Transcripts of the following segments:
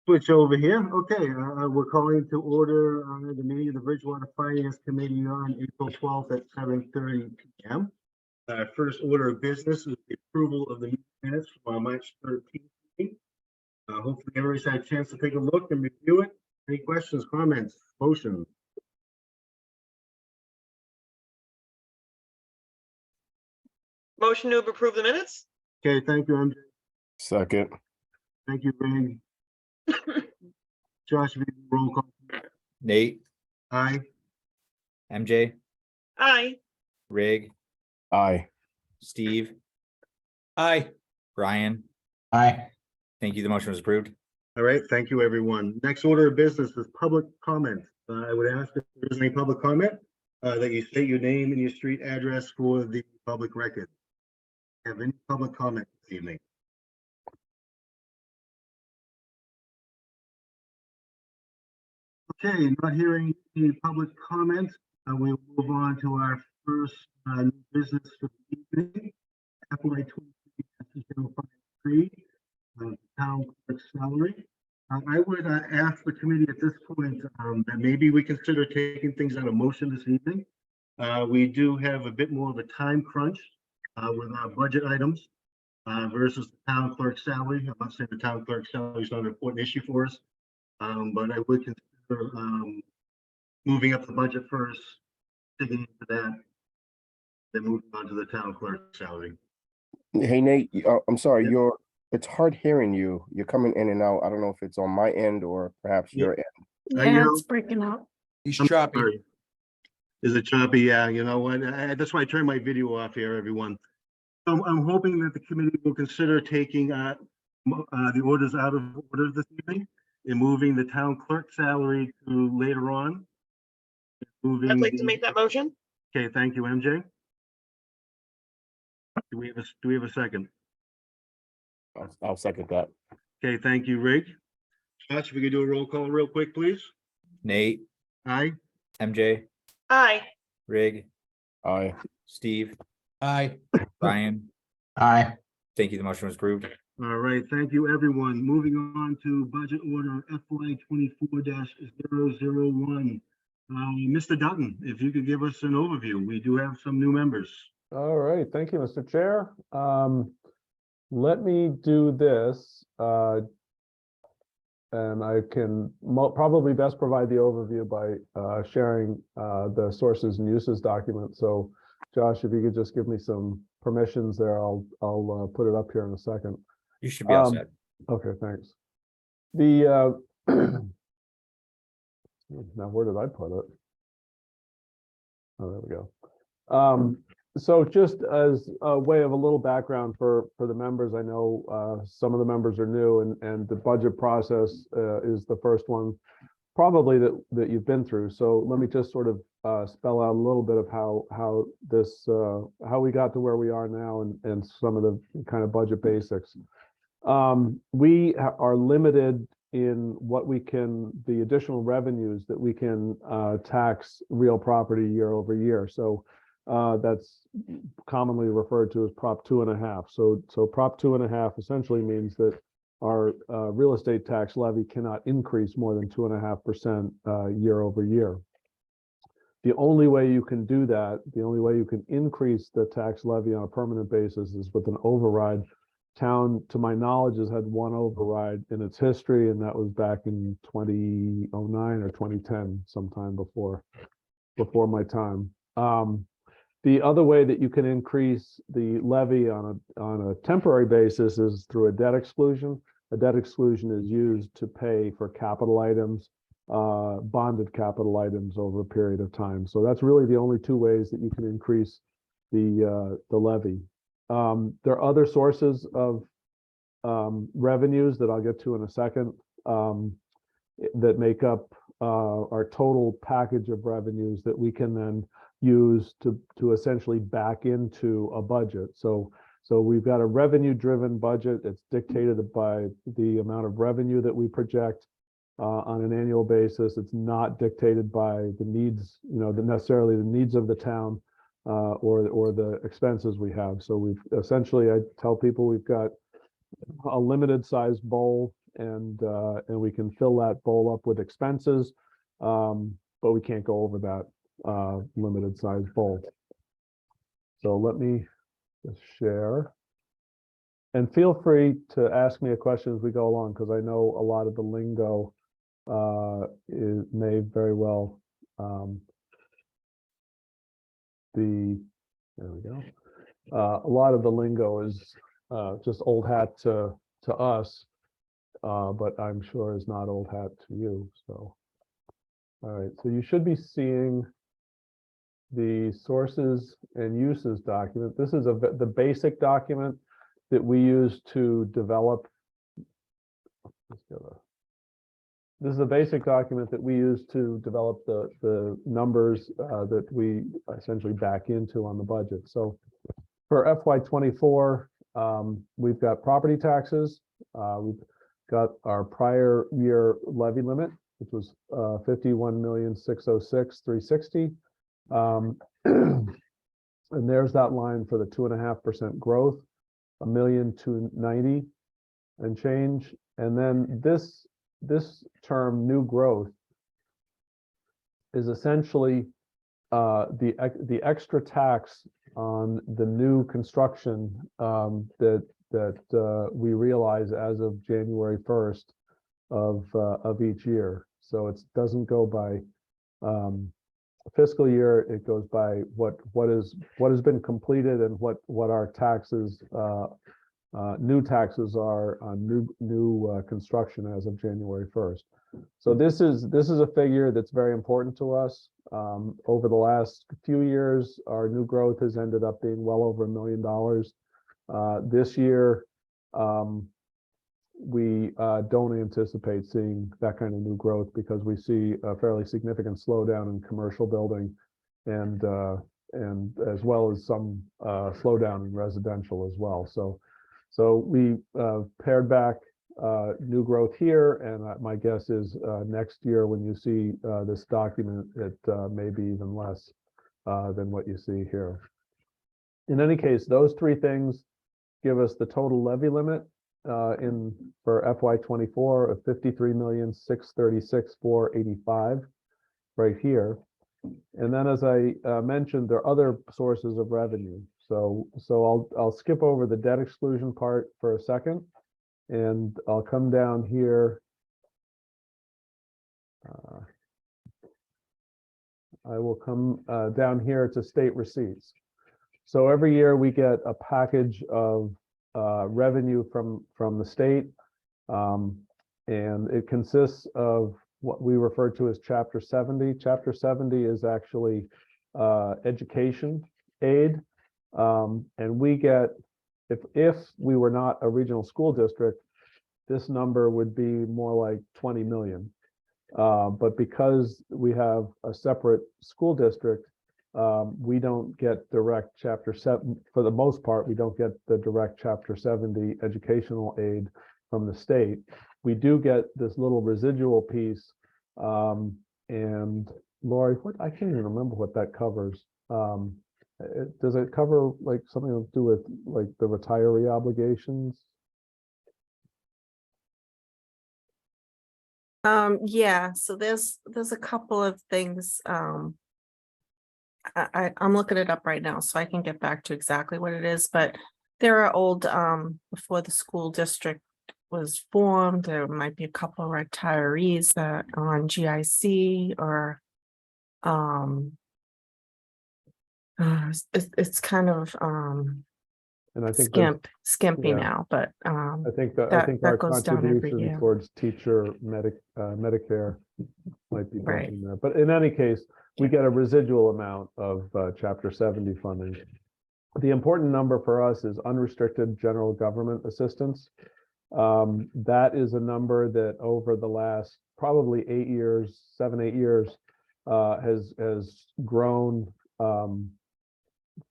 Switch over here. Okay, we're calling to order the meeting of the Bridgewater Finance Committee on April 12th at 7:30 p.m. First order of business is the approval of the minutes from our March 13th meeting. Hopefully everybody's had a chance to take a look and review it. Any questions, comments, motions? Motion to approve the minutes? Okay, thank you, MJ. Second. Thank you, Ray. Josh, if you can roll call. Nate, Aye. MJ, Aye. Rig, Aye. Steve, Aye. Brian. Aye. Thank you. The motion was approved. All right, thank you, everyone. Next order of business is public comment. I would ask if there is any public comment, that you state your name and your street address for the public record. Have any public comment this evening? Okay, not hearing any public comments, we'll move on to our first new business for the evening. FY 23 town clerk salary. I would ask the committee at this point that maybe we consider taking things out of motion this evening. We do have a bit more of a time crunch with our budget items versus the town clerk salary. I'm not saying the town clerk salary is not an important issue for us, but I would consider moving up the budget first, digging into that, then moving on to the town clerk salary. Hey, Nate, I'm sorry, Yeah. it's hard hearing you. You're coming in and out. I don't know if it's on my end or perhaps Yeah. your end. I Yeah, know. it's breaking up. He's I'm choppy. sorry. Is it choppy? Yeah, you know what? That's why I turned my video off here, everyone. I'm hoping that the committee will consider taking the orders out of order this evening and moving the town clerk salary to later on. I'd like to make that motion. Okay, thank you, MJ. Do we have a second? I'll second that. Okay, thank you, Rick. Josh, if we could do a roll call real quick, please. Nate, Aye. MJ, Aye. Rig, Aye. Steve, Aye. Brian. Aye. Thank you. The motion was approved. All right, thank you, everyone. Moving on to budget order FY 24-001. Mr. Dutton, if you could give us an overview. We do have some new members. All right, thank you, Mr. Chair. Let me do this. And I can probably best provide the overview by sharing the sources and uses document. So Josh, if you could just give me some permissions there, I'll put it up here in a second. You should be all set. Okay, thanks. The now where did I put it? Oh, there we go. So just as a way of a little background for the members, I know some of the members are new and the budget process is the first one probably that you've been through. So let me just sort of spell out a little bit of how we got to where we are now and some of the kind of budget basics. We are limited in what the additional revenues that we can tax real property year over year. So that's commonly referred to as Prop 2.5. So Prop 2.5 essentially means that our real estate tax levy cannot increase more than 2.5% year over year. The only way you can do that, the only way you can increase the tax levy on a permanent basis is with an override. Town, to my knowledge, has had one override in its history, and that was back in 2009 or 2010, sometime before my time. The other way that you can increase the levy on a temporary basis is through a debt exclusion. A debt exclusion is used to pay for capital items, bonded capital items over a period of time. So that's really the only two ways that you can increase the levy. There are other sources of revenues that I'll get to in a second that make up our total package of revenues that we can then use to essentially back into a budget. So we've got a revenue-driven budget. It's dictated by the amount of revenue that we project on an annual basis. It's not dictated by the needs, necessarily the needs of the town or the expenses we have. So we've essentially, I tell people we've got a limited size bowl and we can fill that bowl up with expenses. But we can't go over that limited size bowl. So let me just share. And feel free to ask me a question as we go along, because I know a lot of the lingo may very well there we go. A lot of the lingo is just old hat to us, but I'm sure is not old hat to you. So, all right. So you should be seeing the sources and uses document. This is the basic document that we use to develop. This is a basic document that we use to develop the numbers that we essentially back into on the budget. So for FY24, we've got property taxes. We've got our prior year levy limit, which was 51,606,360. And there's that line for the 2.5% growth, 1,290,000 and change. And then this term, new growth, is essentially the extra tax on the new construction that we realize as of January 1st of each year. So it doesn't go by fiscal year; it goes by what has been completed and what our taxes, new taxes are on new construction as of January 1st. So this is a figure that's very important to us. Over the last few years, our new growth has ended up being well over $1 million. This year, we don't anticipate seeing that kind of new growth because we see a fairly significant slowdown in commercial building and as well as some slowdown in residential as well. So we pared back new growth here, and my guess is next year when you see this document, it may be even less than what you see here. In any case, those three things give us the total levy limit for FY24 of 53,636,485 right here. And then, as I mentioned, there are other sources of revenue. So I'll skip over the debt exclusion part for a second, and I'll come down here. I will come down here to state receipts. So every year we get a package of revenue from the state, and it consists of what we refer to as Chapter 70. Chapter 70 is actually education aid, and we get, if we were not a regional school district, this number would be more like 20 million. But because we have a separate school district, we don't get direct Chapter 7, for the most part, we don't get the direct Chapter 70 educational aid from the state. We do get this little residual piece, and Lori, I can't even remember what that covers. Does it cover like something to do with like the retiree obligations? Yeah, so there's a couple of things. I'm looking it up right now, so I can get back to exactly what it is, but there are old, before the school district was formed, there might be a couple of retirees that are on GIC or it's kind of And I think that- skimpy yeah. now, but I think our that goes down every contribution year. towards teacher Medicare might be Right. bumping there. But in any case, we get a residual amount of Chapter 70 funding. The important number for us is unrestricted general government assistance. That is a number that over the last probably 8 years, 7-8 years, has grown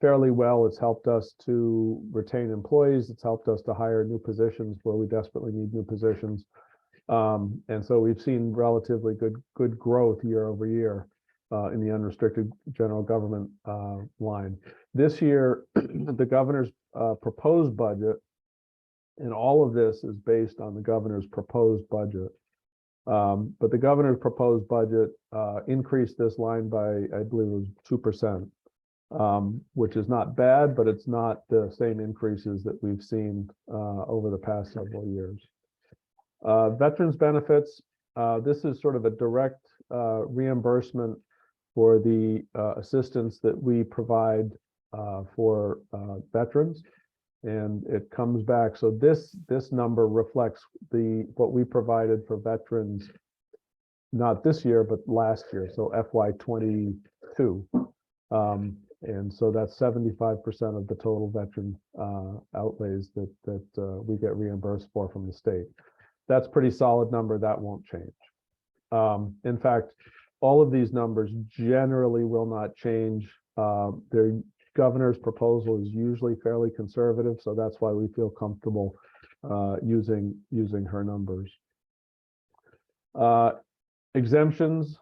fairly well. It's helped us to retain employees. It's helped us to hire new positions where we desperately need new positions. And so we've seen relatively good growth year over year in the unrestricted general government line. This year, the governor's proposed budget And all of this is based on the governor's proposed budget. But the governor's proposed budget increased this line by, I believe it was 2%, which is not bad, but it's not the same increases that we've seen over the past several years. Veterans benefits, this is sort of a direct reimbursement for the assistance that we provide for veterans. And it comes back. So this number reflects what we provided for veterans, not this year, but last year. So FY22. And so that's 75% of the total veteran outlays that we get reimbursed for from the state. That's pretty solid number. That won't change. In fact, all of these numbers generally will not change. Their governor's proposal is usually fairly conservative, so that's why we feel comfortable using her numbers. Exemptions.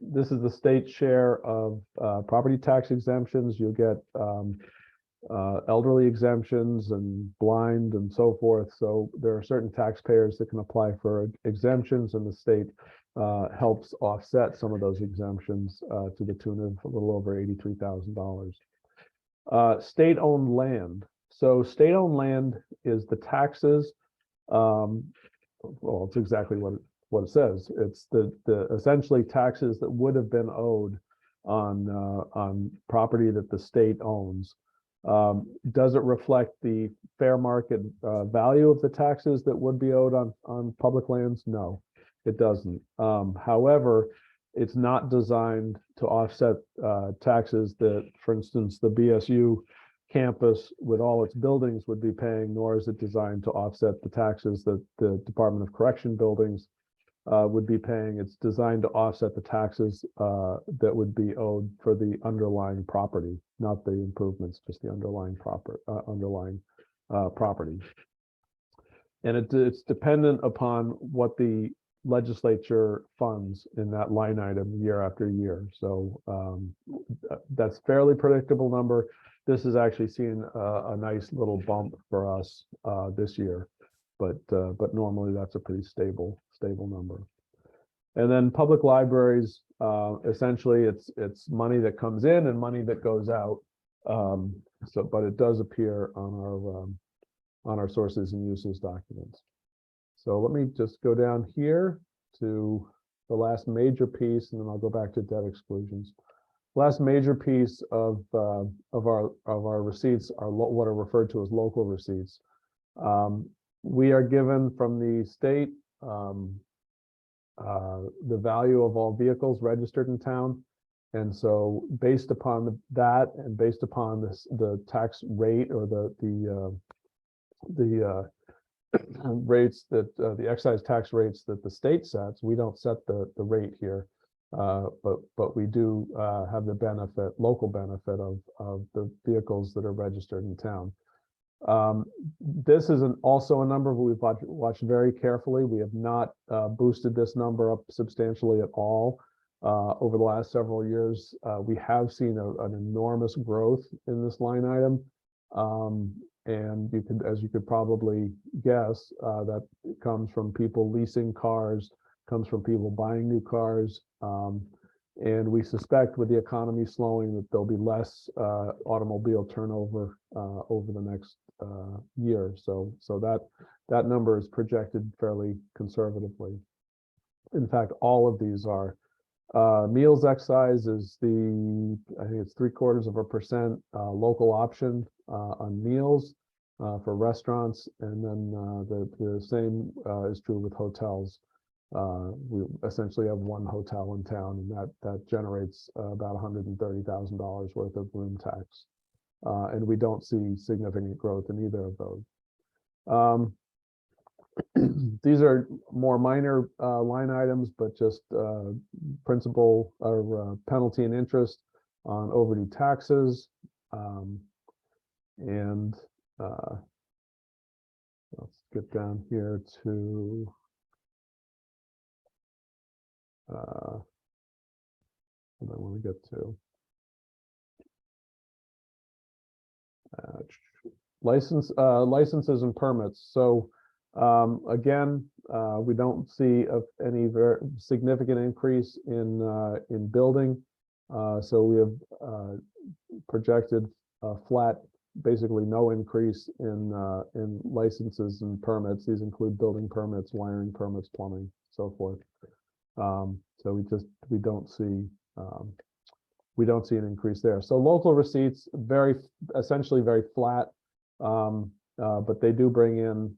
This is the state share of property tax exemptions. You'll get elderly exemptions and blind and so forth. So there are certain taxpayers that can apply for exemptions, and the state helps offset some of those exemptions to the tune of a little over $83,000. State-owned land. So state-owned land is the taxes. Well, it's exactly what it says. It's the essentially taxes that would have been owed on property that the state owns. Does it reflect the fair market value of the taxes that would be owed on public lands? No, it doesn't. However, it's not designed to offset taxes that, for instance, the BSU campus with all its buildings would be paying, nor is it designed to offset the taxes that the Department of Correction buildings would be paying. It's designed to offset the taxes that would be owed for the underlying property, not the improvements, just the underlying property. And it's dependent upon what the legislature funds in that line item year after year. So that's fairly predictable number. This is actually seeing a nice little bump for us this year, but normally that's a pretty stable number. And then public libraries, essentially it's money that comes in and money that goes out. But it does appear on our sources and uses documents. So let me just go down here to the last major piece, and then I'll go back to debt exclusions. Last major piece of our receipts are what are referred to as local receipts. We are given from the state the value of all vehicles registered in town, and so based upon that, and based upon the tax rate or the rates that the excise tax rates that the state sets, we don't set the rate here, but we do have the local benefit of the vehicles that are registered in town. This is also a number we've watched very carefully. We have not boosted this number up substantially at all over the last several years. We have seen an enormous growth in this line item. And as you could probably guess, that comes from people leasing cars, comes from people buying new cars. And we suspect with the economy slowing that there'll be less automobile turnover over the next year. So that number is projected fairly conservatively. In fact, all of these are. Meals excise is I think it's 0.75% local option on meals for restaurants, and then the same is true with hotels. We essentially have one hotel in town, and that generates about $130,000 worth of room tax, and we don't see significant growth in either of those. These are more minor line items, but just principal or penalty and interest on overdue taxes. And let's get down here to what I want to get to. licenses and permits. So again, we don't see any very significant increase in building. So we have projected flat, basically no increase in licenses and permits. These include building permits, wiring permits, plumbing, so forth. So we don't see an increase there. So local receipts, essentially very flat, but they do bring in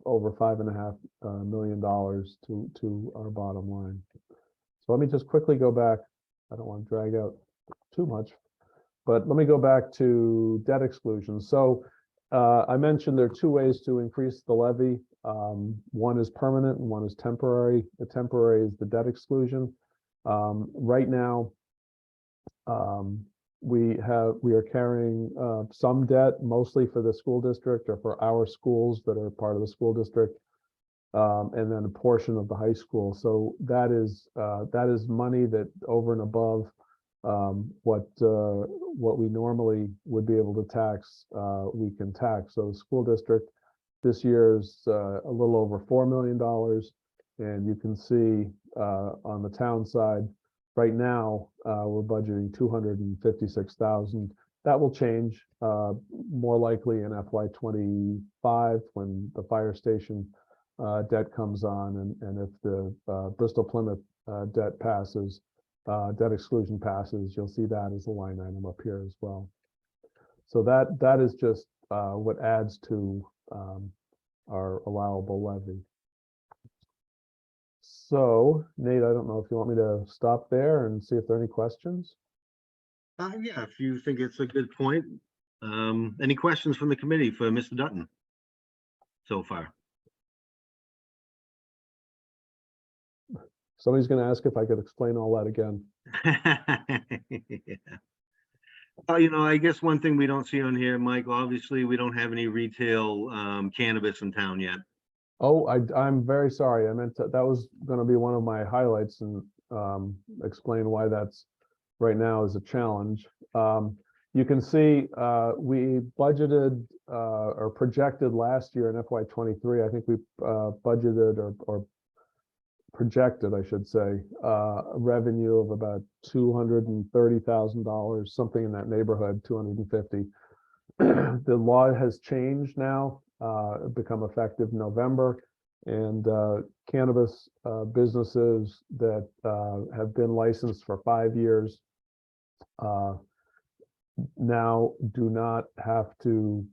over $5.5 million to our bottom line. So let me just quickly go back. I don't want to drag out too much, but let me go back to debt exclusion. So I mentioned there are two ways to increase the levy. One is permanent and one is temporary. The temporary is the debt exclusion. Right now, we are carrying some debt, mostly for the school district or for our schools that are part of the school district, and then a portion of the high school. So that is money that over and above what we normally would be able to tax, we can tax. So the school district this year is a little over $4 million, and you can see on the town side, right now, we're budgeting $256,000. That will change more likely in FY25 when the fire station debt comes on, and if the Bristol Plymouth debt passes, debt exclusion passes, you'll see that as a line item up here as well. So that is just what adds to our allowable levy. So, Nate, I don't know if you want me to stop there and see if there are any questions. Yeah, if you think it's a good point. Any questions from the committee for Mr. Dutton so far? Somebody's going to ask if I could explain all that again. Yeah. I guess one thing we don't see on here, Mike, obviously, we don't have any retail cannabis in town yet. Oh, I'm very sorry. I meant that was going to be one of my highlights and explain why that's right now is a challenge. You can see we budgeted or projected last year in FY23. I think we budgeted or projected, I should say, a revenue of about $230,000, something in that neighborhood, 250. The law has changed now, become effective November, and cannabis businesses that have been licensed for 5 years now do not have to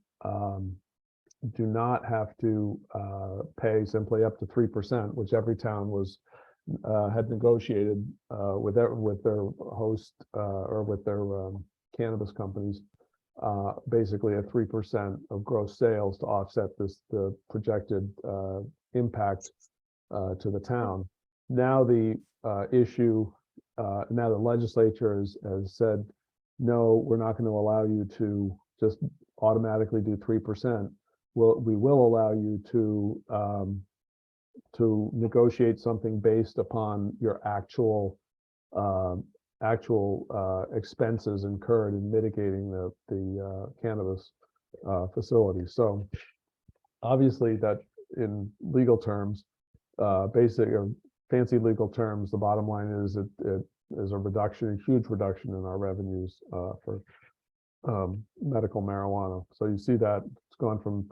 pay simply up to 3%, which every town was had negotiated with their host or with their cannabis companies, basically at 3% of gross sales to offset the projected impact to the town. Now the now the legislature has said, no, we're not going to allow you to just automatically do 3%. We will allow you to negotiate something based upon your actual expenses incurred in mitigating the cannabis facility. So obviously that in legal terms, basic or fancy legal terms, the bottom line is it is a reduction, a huge reduction in our revenues for medical marijuana. So you see that it's gone from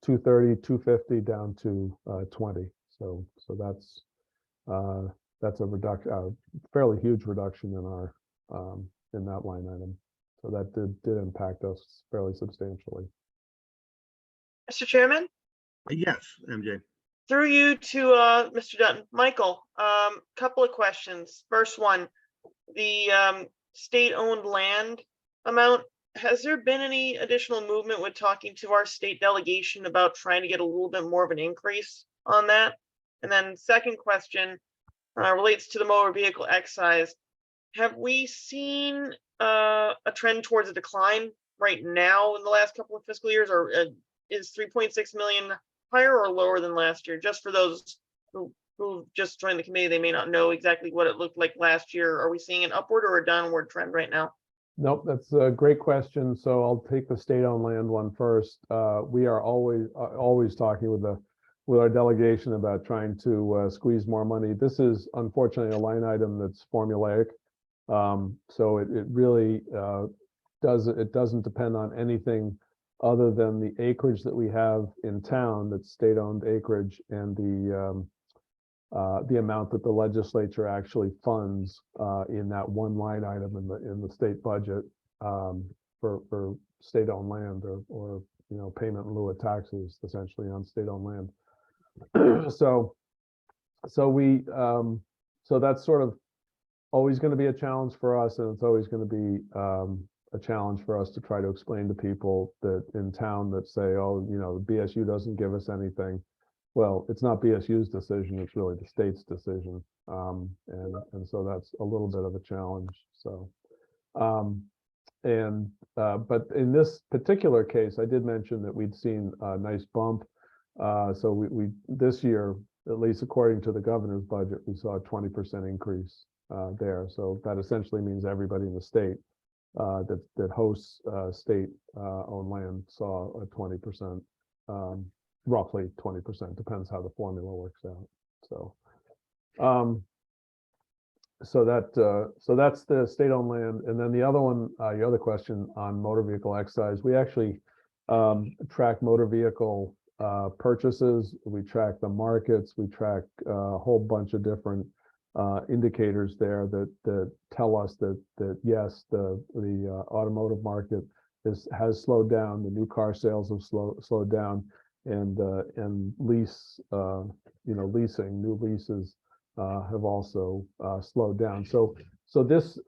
230, 250 down to 20. So that's a reduction, fairly huge reduction in our in that line item. So that did impact us fairly substantially. Mr. Chairman, Yes, MJ. through you to Mr. Dutton. Michael, couple of questions. First one, the state-owned land amount. Has there been any additional movement with talking to our state delegation about trying to get a little bit more of an increase on that? And then second question relates to the motor vehicle excise. Have we seen a trend towards a decline right now in the last couple of fiscal years, or is 3.6 million higher or lower than last year? Just for those who just joined the committee, they may not know exactly what it looked like last year. Are we seeing an upward or a downward trend right now? Nope, that's a great question. So I'll take the state-owned land one first. We are always talking with our delegation about trying to squeeze more money. This is unfortunately a line item that's formulaic. So it really doesn't depend on anything other than the acreage that we have in town, that's state-owned acreage, and the amount that the legislature actually funds in that one line item in the state budget for state-owned land or payment in lieu of taxes essentially on state-owned land. So that's sort of always going to be a challenge for us, and it's always going to be a challenge for us to try to explain to people that in town that say, oh, BSU doesn't give us anything. Well, it's not BSU's decision, it's really the state's decision. And so that's a little bit of a challenge. So, but in this particular case, I did mention that we'd seen a nice bump. So we this year, at least according to the governor's budget, we saw a 20% increase there. So that essentially means everybody in the state that hosts state owned land saw a 20%, roughly 20%, depends how the formula works out. So so that's the state-owned land. And then the other one, your other question on motor vehicle excise, we actually track motor vehicle purchases, we track the markets, we track a whole bunch of different indicators there that tell us that yes, the automotive market has slowed down, the new car sales have slowed down, and lease leasing, new leases have also slowed down. So this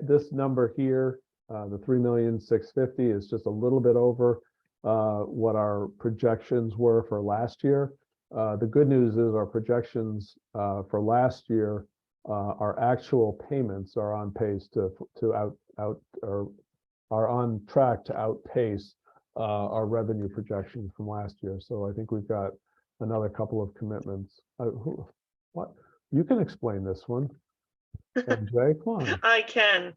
this number here, the 3,650,000, is just a little bit over what our projections were for last year. The good news is our projections for last year, our actual payments are on pace are on track to outpace our revenue projections from last year. So I think we've got another couple of commitments. What? You can explain this one, MJ, come on. I can.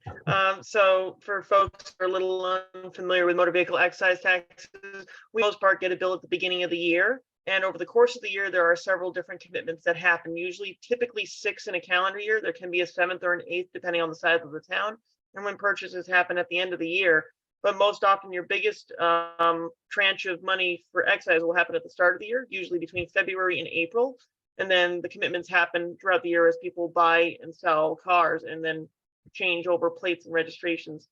So for folks who are a little unfamiliar with motor vehicle excise taxes, we for the most part get a bill at the beginning of the year. And over the course of the year, there are several different commitments that happen, typically 6 in a calendar year. There can be a 7th or an 8th, depending on the size of the town, and when purchases happen at the end of the year. But most often your biggest tranche of money for excise will happen at the start of the year, usually between February and April. And then the commitments happen throughout the year as people buy and sell cars and then change over plates and registrations.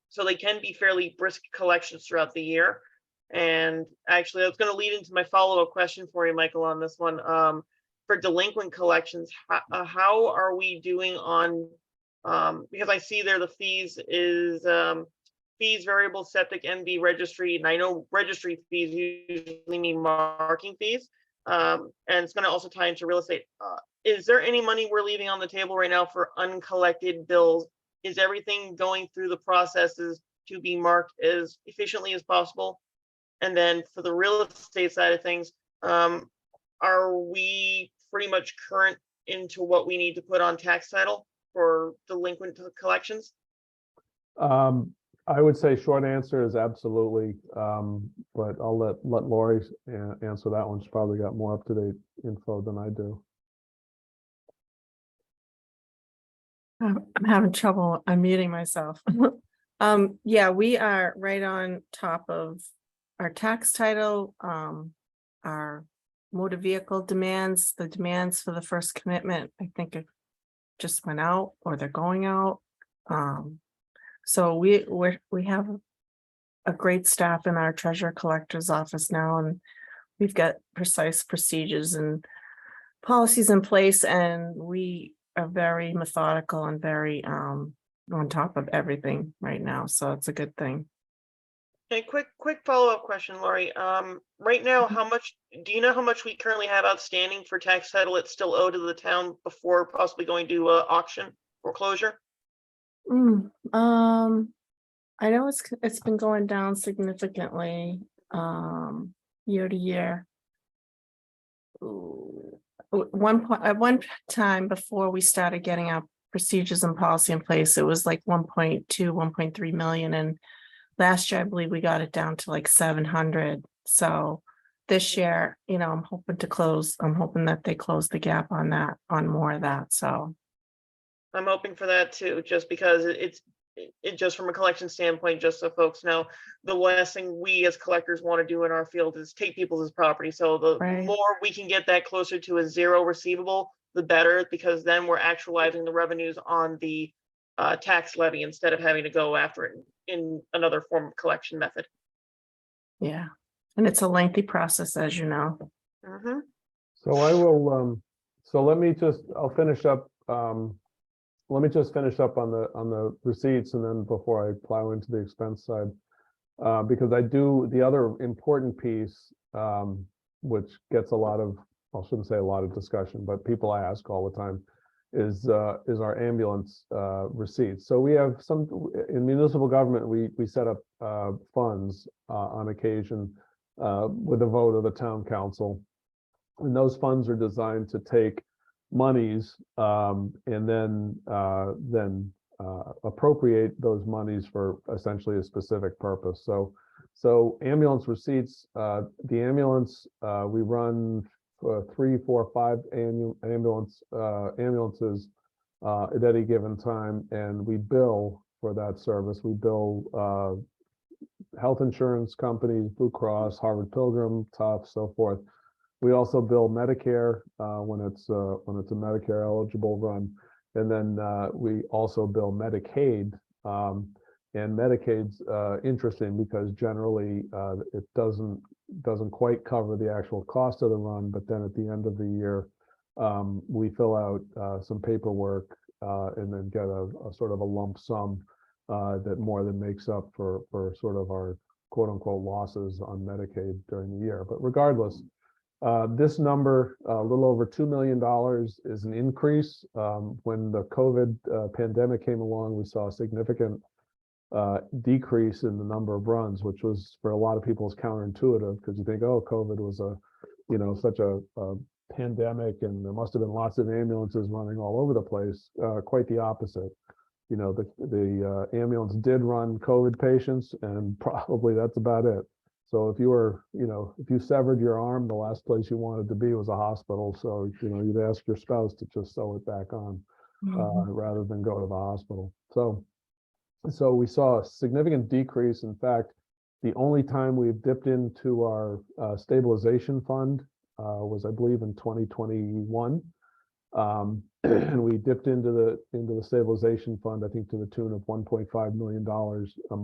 So they can be fairly brisk collections throughout the year. And actually, I was going to lead into my follow-up question for you, Michael, on this one. For delinquent collections, how are we doing on, because I see there the fees is fees, variable, septic, NV, registry, and I know registry fees usually mean marking fees. And it's going to also tie into real estate. Is there any money we're leaving on the table right now for uncollected bills? Is everything going through the processes to be marked as efficiently as possible? And then for the real estate side of things, are we pretty much current into what we need to put on tax title for delinquent collections? I would say short answer is absolutely, but I'll let Lori answer that one. She's probably got more up-to-date info than I do. I'm having trouble unmuting myself. Yeah, we are right on top of our tax title, our motor vehicle demands, the demands for the first commitment, I think it just went out or they're going out. So we have a great staff in our treasurer collector's office now, and we've got precise procedures and policies in place, and we are very methodical and very on top of everything right now. So it's a good thing. A quick follow-up question, Lori. Right now, do you know how much we currently have outstanding for tax title it's still owed to the town before possibly going to auction or closure? I know it's been going down significantly year to year. At one time before we started getting our procedures and policy in place. It was like 1.2, 1.3 million. And last year, I believe we got it down to like 700. So this year, I'm hoping that they close the gap on that, on more of that. So, I'm hoping for that too, just because it just from a collection standpoint, just so folks know, the last thing we as collectors want to do in our field is take people's property. So the Right. more we can get that closer to a zero receivable, the better, because then we're actualizing the revenues on the tax levy instead of having to go after it in another form of collection method. yeah. And it's a lengthy process, as you know. Mhm. So I will, so I'll finish up, let me just finish up on the receipts and then before I plow into the expense side. Because the other important piece, which gets a lot of, I shouldn't say a lot of discussion, but people ask all the time, is our ambulance receipts. So we have in municipal government, we set up funds on occasion with a vote of the town council. And those funds are designed to take monies and then appropriate those monies for essentially a specific purpose. So ambulance receipts, the ambulance, we run 3, 4, 5 ambulances at any given time, and we bill for that service. We bill health insurance companies, Blue Cross, Harvard Pilgrim, Tufts, so forth. We also bill Medicare when it's a Medicare eligible run, and then we also bill Medicaid. And Medicaid's interesting because generally it doesn't quite cover the actual cost of the run, but then at the end of the year we fill out some paperwork and then get a sort of a lump sum that more than makes up for sort of our quote unquote losses on Medicaid during the year. But regardless, this number, a little over $2 million, is an increase. When the COVID pandemic came along, we saw a significant decrease in the number of runs, which was for a lot of people is counterintuitive because you think, oh, COVID was such a pandemic and there must have been lots of ambulances running all over the place. Quite the opposite. The ambulance did run COVID patients, and probably that's about it. So if you severed your arm, the last place you wanted to be was a hospital. So, you'd ask your spouse to just sew it back on rather than go to the hospital. So we saw a significant decrease. In fact, the only time we've dipped into our stabilization fund was, I believe, in 2021. And we dipped into the stabilization fund, I think to the tune of $1.5 million,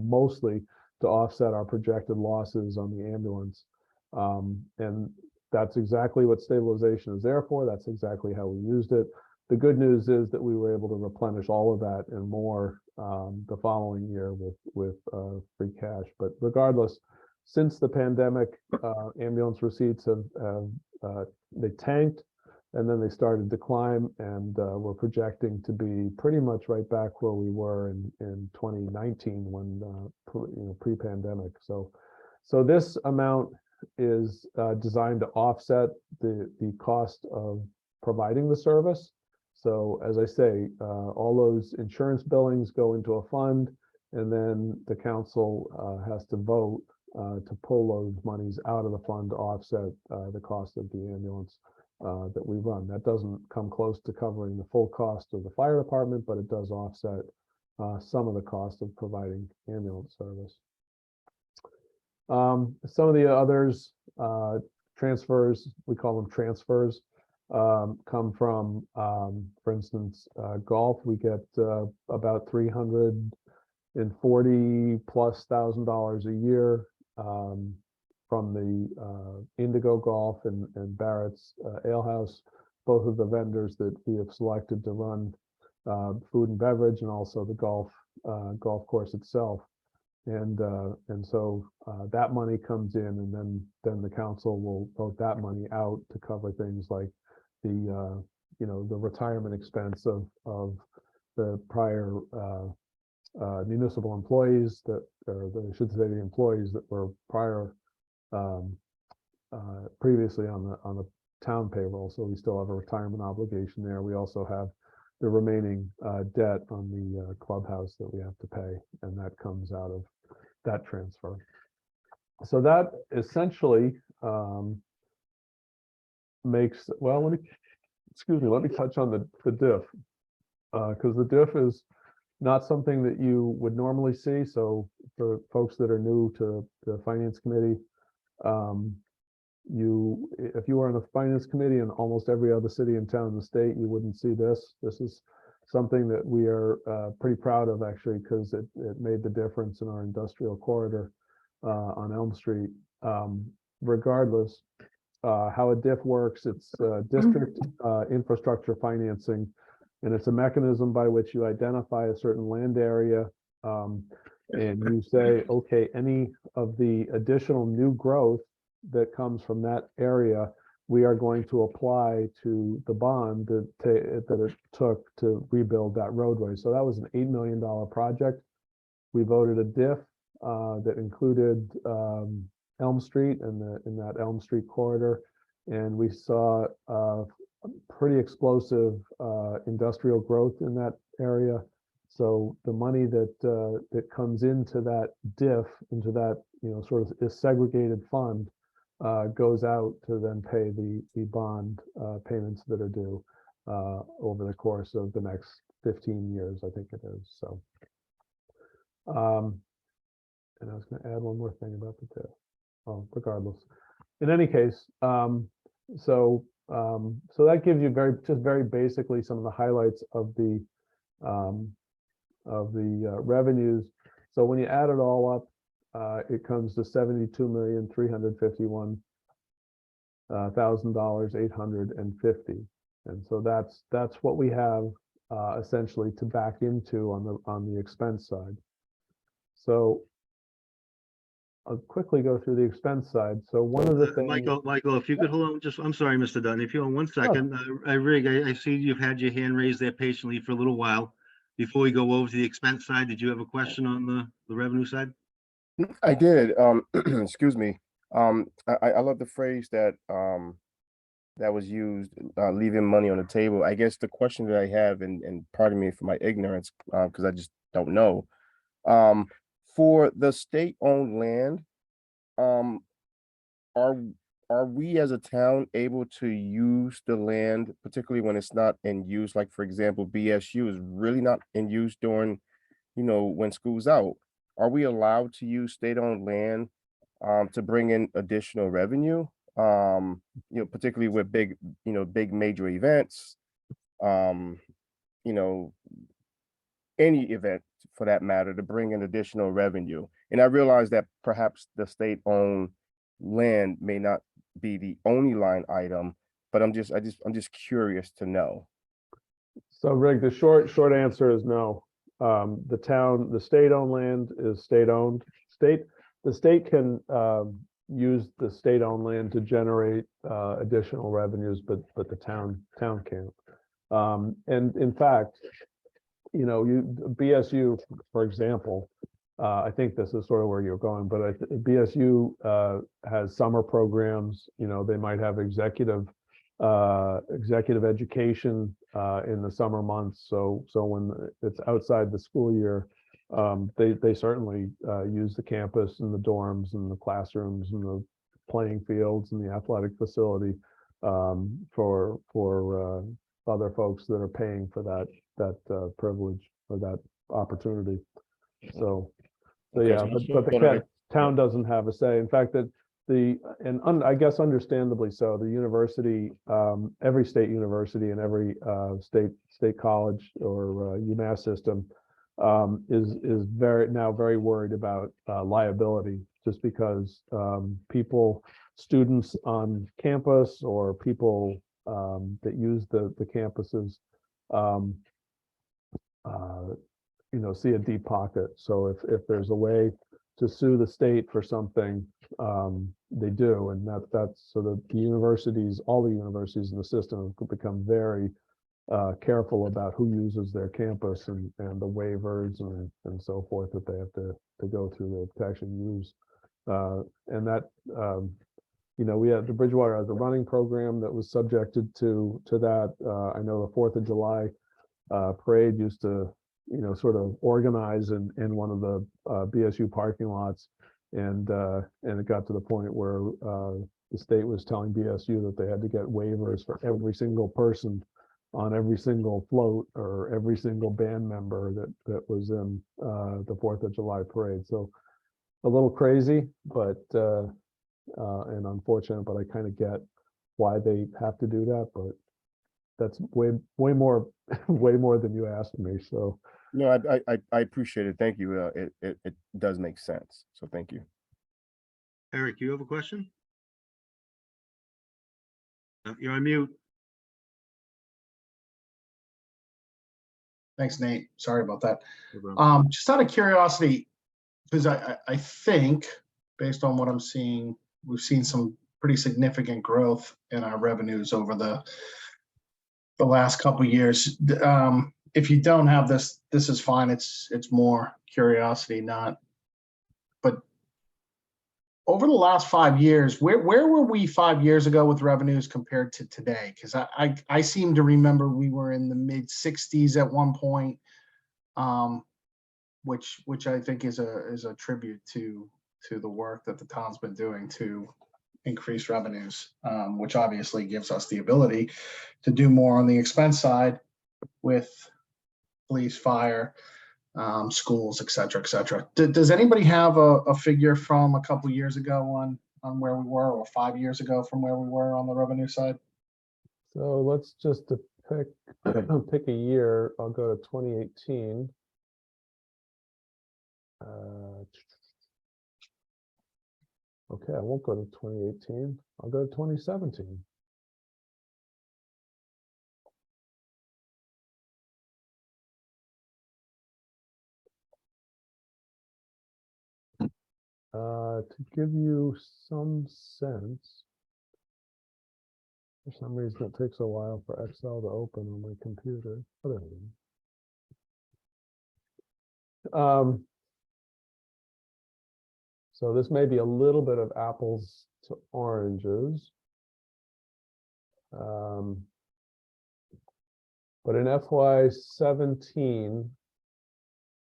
mostly to offset our projected losses on the ambulance. And that's exactly what stabilization is there for. That's exactly how we used it. The good news is that we were able to replenish all of that and more the following year with free cash. But regardless, since the pandemic, ambulance receipts they tanked, and then they started to climb, and we're projecting to be pretty much right back where we were in 2019 when pre-pandemic. So this amount is designed to offset the cost of providing the service. So as I say, all those insurance billings go into a fund, and then the council has to vote to pull those monies out of the fund to offset the cost of the ambulance that we run. That doesn't come close to covering the full cost of the fire department, but it does offset some of the cost of providing ambulance service. Some of the others, transfers, we call them transfers, come from, for instance, golf. We get about $340,000+ a year from the Indigo Golf and Barrett's Ale House, both of the vendors that we have selected to run food and beverage, and also the golf course itself. And so that money comes in, and then the council will vote that money out to cover things like the retirement expense of the prior municipal employees I should say the employees that were previously on the town payroll. So we still have a retirement obligation there. We also have the remaining debt on the clubhouse that we have to pay, and that comes out of that transfer. So that essentially makes, well, let me touch on the diff. Because the diff is not something that you would normally see. So for folks that are new to the finance committee, if you were on the finance committee in almost every other city and town in the state, you wouldn't see this. This is something that we are pretty proud of, actually, because it made the difference in our industrial corridor on Elm Street. Regardless, how a diff works, it's district infrastructure financing, and it's a mechanism by which you identify a certain land area, and you say, okay, any of the additional new growth that comes from that area, we are going to apply to the bond that it took to rebuild that roadway. So that was an $8 million project. We voted a diff that included Elm Street and in that Elm Street corridor, and we saw pretty explosive industrial growth in that area. So the money that comes into that diff, into that sort of is segregated fund, goes out to then pay the bond payments that are due over the course of the next 15 years, I think it is. So, and I was going to add one more thing about the diff. Oh, regardless, in any case, so that gives you very basically some of the highlights of the revenues. So when you add it all up, it comes to $72,351,850, and so that's what we have essentially to back into on the expense side. So I'll quickly go through the expense side. So one of the things, Michael, if you could hold on, I'm sorry, Mr. Dutton, if you hold on 1 second, Rig, I see you've had your hand raised there patiently for a little while. Before we go over to the expense side, did you have a question on the revenue side? I did. Excuse me. I love the phrase that that was used, leaving money on the table. I guess the question that I have, and pardon me for my ignorance, because I just don't know. For the state-owned land, are we as a town able to use the land, particularly when it's not in use? Like, for example, BSU is really not in use during, when school's out. Are we allowed to use state-owned land to bring in additional revenue? Particularly with big major events, any event for that matter, to bring in additional revenue. And I realize that perhaps the state-owned land may not be the only line item, but I'm just curious to know. so Rick, the short answer is no. The state-owned land is state-owned. The state can use the state-owned land to generate additional revenues, but the town can't. And in fact, BSU, for example, I think this is sort of where you're going, but BSU has summer programs. They might have executive education in the summer months. So when it's outside the school year, they certainly use the campus and the dorms and the classrooms and the playing fields and the athletic facility for other folks that are paying for that privilege or that opportunity. So yeah, but the town doesn't have a say. In fact, I guess understandably so, the university, every state university and every state college or UMass system is very worried about liability, just because students on campus or people that use the campuses see a deep pocket. So if there's a way to sue the state for something, they do, and that's so that all the universities in the system have become very careful about who uses their campus and the waivers and so forth that they have to go through to actually use. And that we had the Bridgewater as a running program that was subjected to that. I know the 4th of July parade used to, sort of organize in one of the BSU parking lots. And it got to the point where the state was telling BSU that they had to get waivers for every single person on every single float or every single band member that was in the 4th of July parade. So a little crazy, but and unfortunate, but I kind of get why they have to do that, but that's way more way more than you asked me. So No, I appreciate it. Thank you. It does make sense. So thank you. Eric, you have a question? You're on mute. Thanks, Nate. Sorry about that. Just out of curiosity, because I think based on what I'm seeing, we've seen some pretty significant growth in our revenues over the last couple of years. If you don't have this is fine. It's more curiosity, not. But over the last 5 years, where were we 5 years ago with revenues compared to today? Because I seem to remember we were in the mid 60s at one point, which I think is a tribute to the work that the town's been doing to increase revenues, which obviously gives us the ability to do more on the expense side with police, fire, schools, et cetera, et cetera. Does anybody have a figure from a couple of years ago on where we were, or 5 years ago from where we were on the revenue side? So let's just to pick a year. I'll go to 2018. Okay, I won't go to 2018. I'll go to 2017. To give you some sense, for some reason it takes a while for Excel to open on my computer. Oh, there we go. So this may be a little bit of apples to oranges. But in FY17,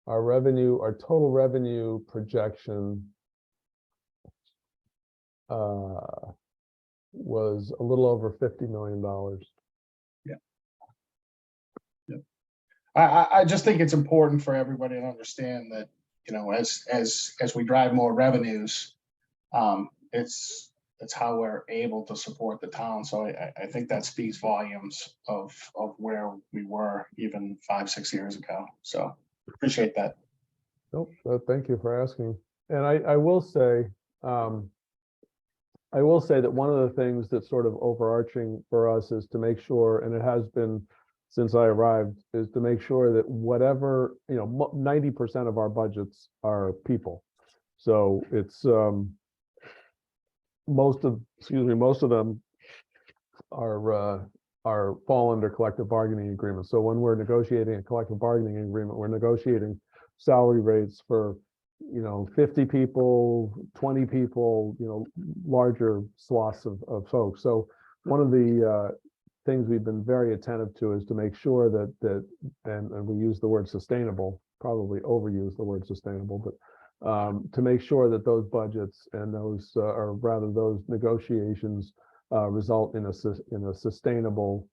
our total revenue projection was a little over $50 million. Yeah. I just think it's important for everybody to understand that, as we drive more revenues, it's how we're able to support the town. So I think that speaks volumes of where we were even 5-6 years ago. So appreciate that. Nope, thank you for asking. And I will say that one of the things that's sort of overarching for us is to make sure, and it has been since I arrived, is to make sure that whatever, 90% of our budgets are people. So it's most of them are fall under collective bargaining agreements. So when we're negotiating a collective bargaining agreement, we're negotiating salary rates for 50 people, 20 people, larger swaths of folks. So one of the things we've been very attentive to is to make sure that and we use the word sustainable, probably overuse the word sustainable, but to make sure that those budgets and those, or rather those negotiations result in a sustainable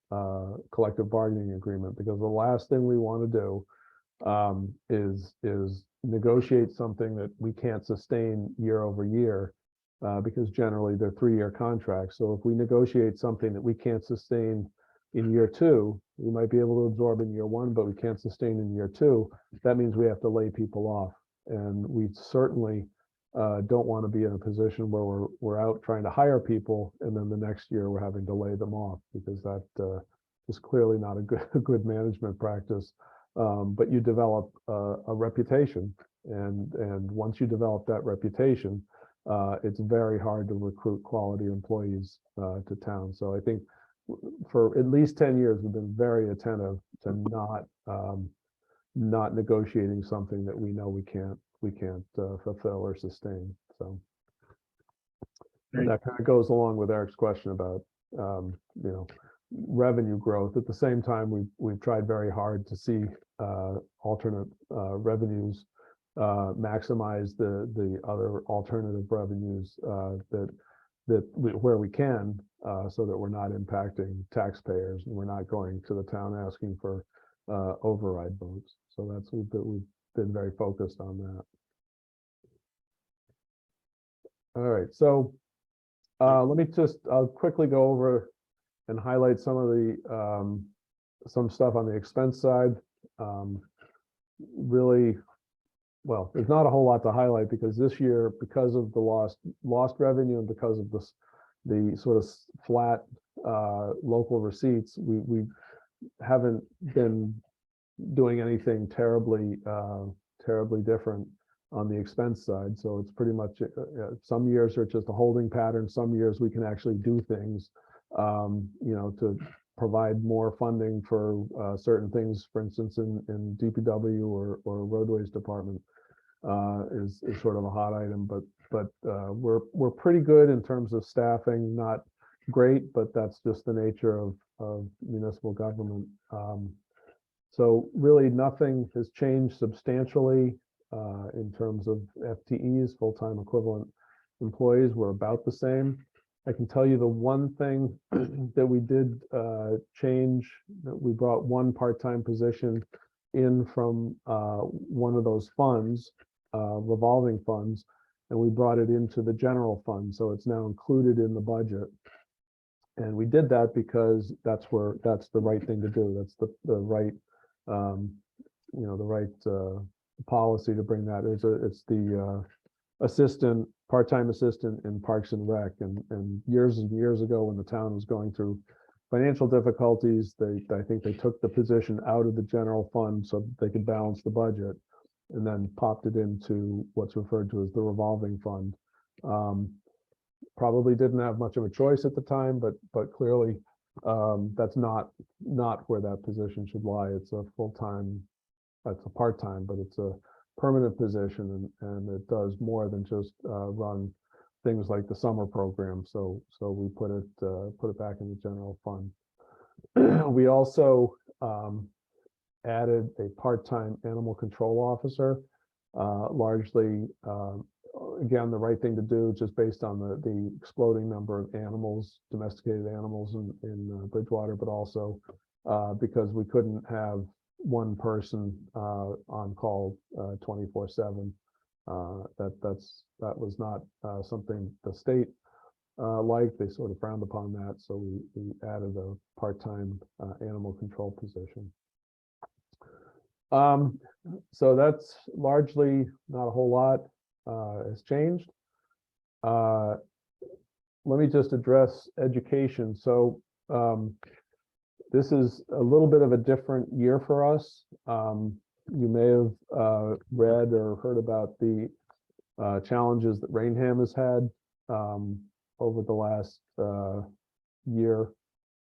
collective bargaining agreement. Because the last thing we want to do is negotiate something that we can't sustain year over year, because generally they're 3-year contracts. So if we negotiate something that we can't sustain in year 2, we might be able to absorb in year 1, but we can't sustain in year 2. That means we have to lay people off, and we certainly don't want to be in a position where we're out trying to hire people and then the next year we're having to lay them off, because that is clearly not a good management practice. But you develop a reputation, and once you develop that reputation, it's very hard to recruit quality employees to town. So I think for at least 10 years, we've been very attentive to not negotiating something that we know we can't fulfill or sustain. So and that kind of goes along with Eric's question about revenue growth. At the same time, we've tried very hard to see alternate revenues maximize the other alternative revenues where we can, so that we're not impacting taxpayers and we're not going to the town asking for override votes. So we've been very focused on that. All right, so let me I'll quickly go over and highlight some of the some stuff on the expense side. Really, well, there's not a whole lot to highlight because this year, because of the lost revenue and because of the sort of flat local receipts, we haven't been doing anything terribly different on the expense side. So it's pretty much some years are just a holding pattern. Some years we can actually do things, to provide more funding for certain things. For instance, in DPW or roadways department is sort of a hot item. But we're pretty good in terms of staffing. Not great, but that's just the nature of municipal government. So really nothing has changed substantially in terms of FTEs, full-time equivalent employees. We're about the same. I can tell you the one thing that we did change, that we brought one part-time position in from one of those funds, revolving funds, and we brought it into the general fund. So it's now included in the budget. And we did that because that's the right thing to do. That's the right, the right policy to bring that. It's the part-time assistant in Parks and Rec. And years ago, when the town was going through financial difficulties, I think they took the position out of the general fund so that they could balance the budget, and then popped it into what's referred to as the revolving fund. Probably didn't have much of a choice at the time, but clearly that's not where that position should lie. It's a full-time, it's a part-time, but it's a permanent position, and it does more than just run things like the summer program. So we put it back in the general fund. We also added a part-time animal control officer, largely again, the right thing to do, just based on the exploding number of animals, domesticated animals in Bridgewater, but also because we couldn't have one person on call 24/7. That was not something the state liked. They sort of frowned upon that, so we added a part-time animal control position. So that's largely not a whole lot has changed. Let me just address education. So this is a little bit of a different year for us. You may have read or heard about the challenges that Rainham has had over the last year.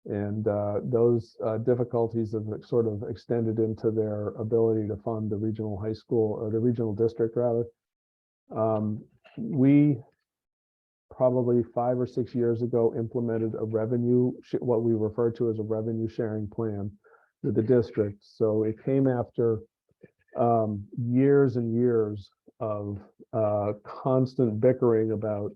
And those difficulties have sort of extended into their ability to fund the regional high school, or the regional district rather. We probably 5 or 6 years ago implemented a what we refer to as a revenue sharing plan with the district. So it came after years and years of constant bickering about,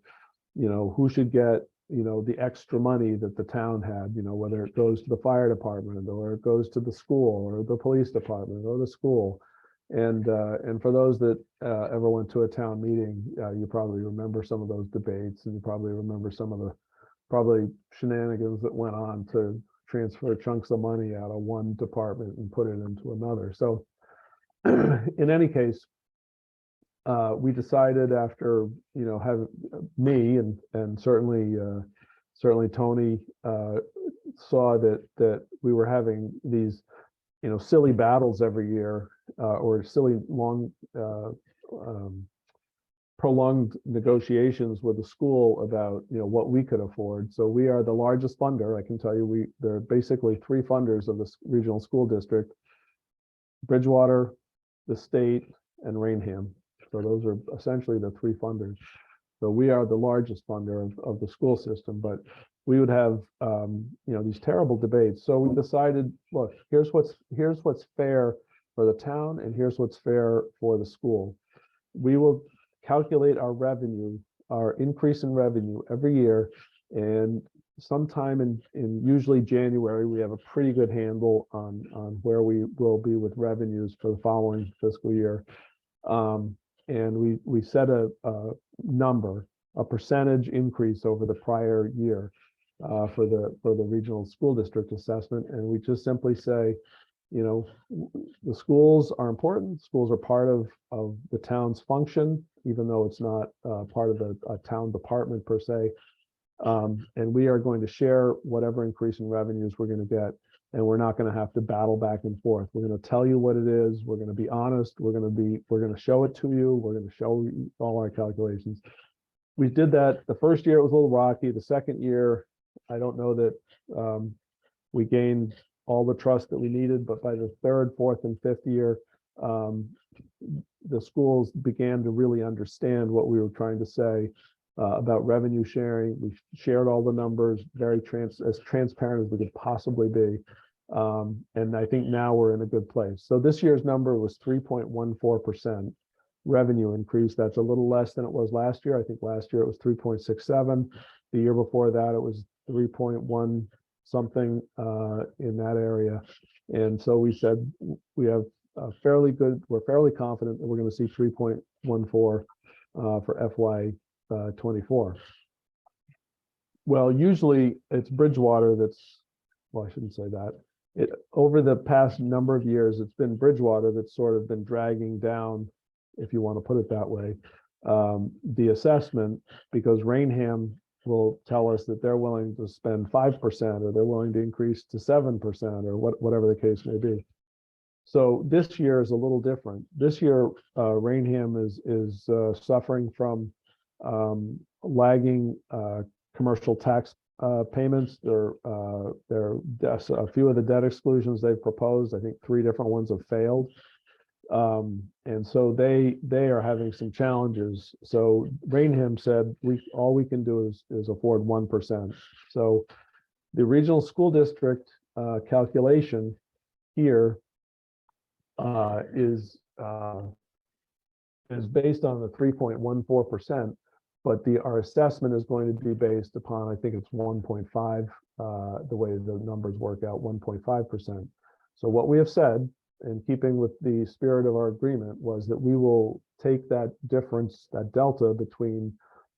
who should get, the extra money that the town had, whether it goes to the fire department or it goes to the school or the police department or the school. And for those that ever went to a town meeting, you probably remember some of those debates, and you probably remember some of the shenanigans that went on to transfer chunks of money out of one department and put it into another. So in any case, we decided after, have me and certainly Tony saw that we were having these, silly battles every year, or silly long prolonged negotiations with the school about, what we could afford. So we are the largest funder. I can tell you, there are basically 3 funders of the regional school district: Bridgewater, the state, and Rainham. So those are essentially the 3 funders. So we are the largest funder of the school system, but we would have, these terrible debates. So we decided, look, here's what's fair for the town and here's what's fair for the school. We will calculate our revenue, our increase in revenue every year. And sometime in usually January, we have a pretty good handle on where we will be with revenues for the following fiscal year. And we set a number, a percentage increase over the prior year for the regional school district assessment. And we just simply say, the schools are important. Schools are part of the town's function, even though it's not part of a town department per se. And we are going to share whatever increase in revenues we're going to get. And we're not going to have to battle back and forth. We're going to tell you what it is. We're going to be honest. We're going to show it to you. We're going to show you all our calculations. We did that. The first year it was a little rocky. The second year, I don't know that we gained all the trust that we needed, but by the third, fourth, and fifth year, the schools began to really understand what we were trying to say about revenue sharing. We shared all the numbers as transparent as we could possibly be. And I think now we're in a good place. So this year's number was 3.14% revenue increase. That's a little less than it was last year. I think last year it was 3.67. The year before that, it was 3.1 something in that area. And so we said we have we're fairly confident that we're going to see 3.14 for FY 24. Well, usually it's Bridgewater I shouldn't say that. Over the past number of years, it's been Bridgewater that's sort of been dragging down, if you want to put it that way, the assessment, because Rainham will tell us that they're willing to spend 5% or they're willing to increase to 7% or whatever the case may be. So this year is a little different. This year, Rainham is suffering from lagging commercial tax payments. A few of the debt exclusions they've proposed, I think 3 different ones have failed. And so they are having some challenges. So Rainham said all we can do is afford 1%. So the regional school district calculation here is based on the 3.14%, but our assessment is going to be based upon, I think it's 1.5, the way the numbers work out, 1.5%. So what we have said, in keeping with the spirit of our agreement, was that we will take that difference, that delta between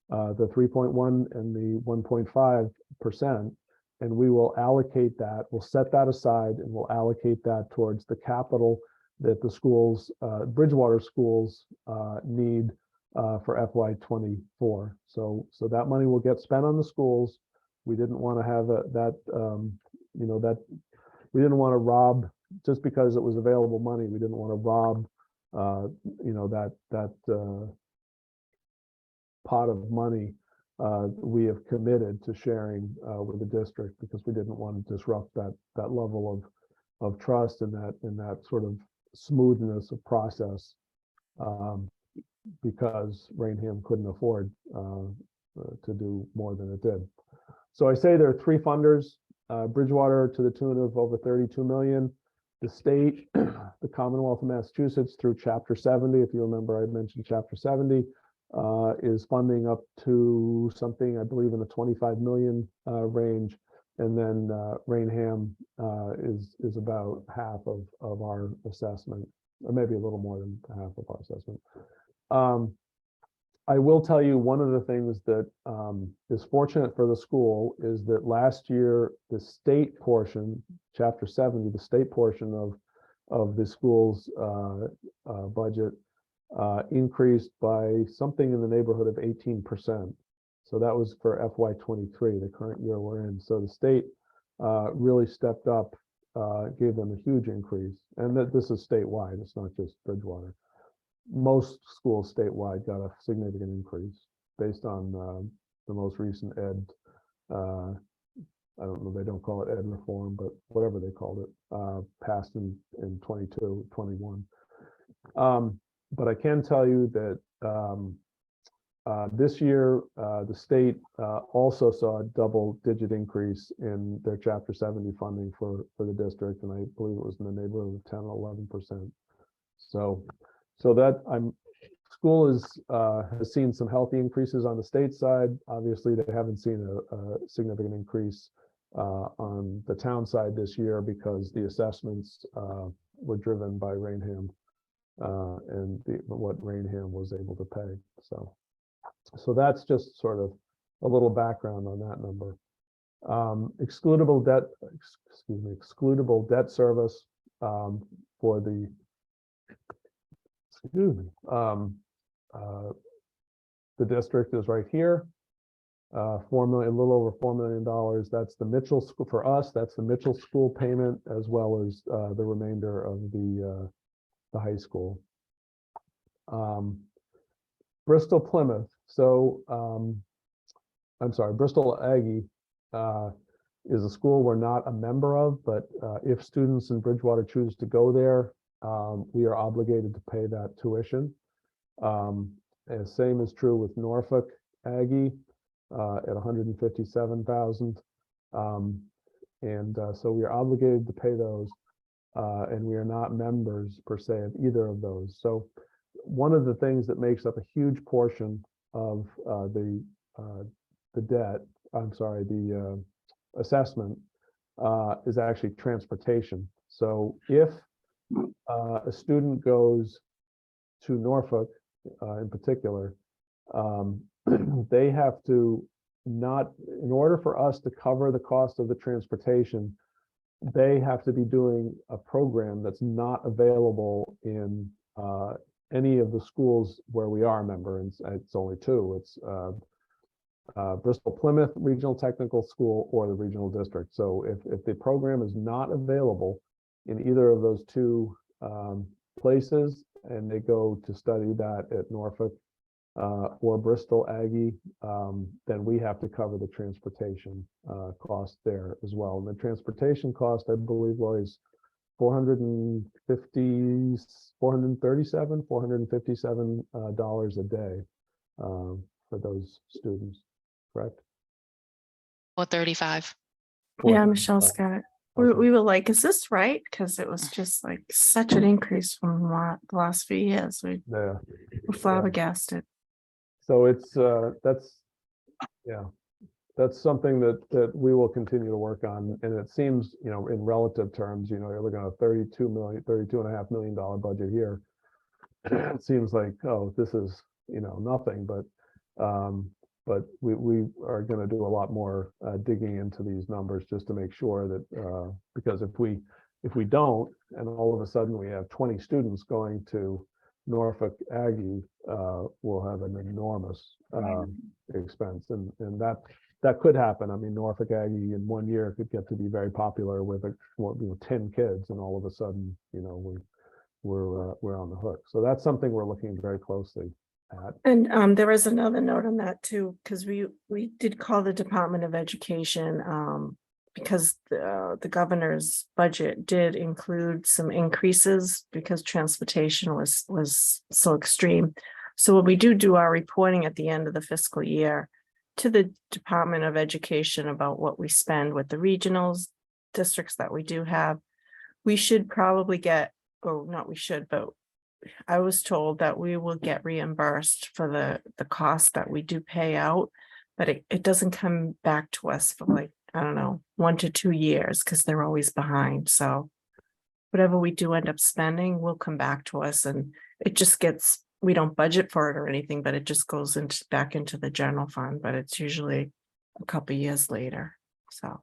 the 3.1 and the 1.5%, and we will allocate that, we'll set that aside and we'll allocate that towards the capital that the schools, Bridgewater schools need for FY 24. So that money will get spent on the schools. We didn't want to have we didn't want to rob, just because it was available money, we didn't want to rob, that pot of money we have committed to sharing with the district, because we didn't want to disrupt that level of trust and that sort of smoothness of process, because Rainham couldn't afford to do more than it did. So I say there are 3 funders, Bridgewater to the tune of over 32 million. The state, the Commonwealth of Massachusetts through Chapter 70, if you remember, I mentioned Chapter 70, is funding up to something, I believe, in the 25 million range. And then Rainham is about half of our assessment, or maybe a little more than half of our assessment. I will tell you, one of the things that is fortunate for the school is that last year, the state portion, Chapter 70, the state portion of the school's budget increased by something in the neighborhood of 18%. So that was for FY 23, the current year we're in. So the state really stepped up, gave them a huge increase. And this is statewide, it's not just Bridgewater. Most schools statewide got a significant increase based on the most recent ed, I don't know, they don't call it ed reform, but whatever they called it, passed in 22, 21. But I can tell you that This year, the state also saw a double-digit increase in their Chapter 70 funding for the district, and I believe it was in the neighborhood of 10 or 11%. So that school has seen some healthy increases on the state side. Obviously, they haven't seen a significant increase on the town side this year because the assessments were driven by Rainham and what Rainham was able to pay. So that's just sort of a little background on that number. Excludable debt service for the the district is right here. 4 million, a little over $4 million. That's the Mitchell school for us. That's the Mitchell school payment as well as the remainder of the high school. Bristol Plymouth. So I'm sorry, Bristol Aggie is a school we're not a member of, but if students in Bridgewater choose to go there, we are obligated to pay that tuition. And same is true with Norfolk Aggie at $157,000. So we are obligated to pay those, and we are not members per se of either of those. So one of the things that makes up a huge portion of the debt, the assessment is actually transportation. So if a student goes to Norfolk in particular, they have to in order for us to cover the cost of the transportation, they have to be doing a program that's not available in any of the schools where we are a member, and it's only two. It's Bristol Plymouth Regional Technical School or the Regional District. So if the program is not available in either of those two places, and they go to study that at Norfolk or Bristol Aggie, then we have to cover the transportation cost there as well. And the transportation cost, I believe, was $457 $457 a day for those students, correct? Or 35. Yeah, Michelle's got it. Okay. We were like, is this right? Because it was just like such an increase from the last few years. We Yeah. were flabbergasted. So it's that's something that we will continue to work on. And it seems, in relative terms, you're looking at a $32.5 million budget here. It seems like, oh, this is, nothing, but we are going to do a lot more digging into these numbers just to make sure that because if we don't, and all of a sudden we have 20 students going to Norfolk Aggie, will have an enormous expense, and that could happen. I mean, Norfolk Aggie in 1 year could get to be very popular with 10 kids, and all of a sudden, we're on the hook. So that's something we're looking very closely at. And there is another note on that too, because we did call the Department of Education because the governor's budget did include some increases because transportation was so extreme. So when we do our reporting at the end of the fiscal year to the Department of Education about what we spend with the regionals districts that we do have, we should probably get, or not we should, but I was told that we will get reimbursed for the cost that we do pay out, but it doesn't come back to us for like, I don't know, 1 to 2 years because they're always behind. So whatever we do end up spending will come back to us, and it just gets, we don't budget for it or anything, but it just goes back into the general fund, but it's usually a couple years later. So.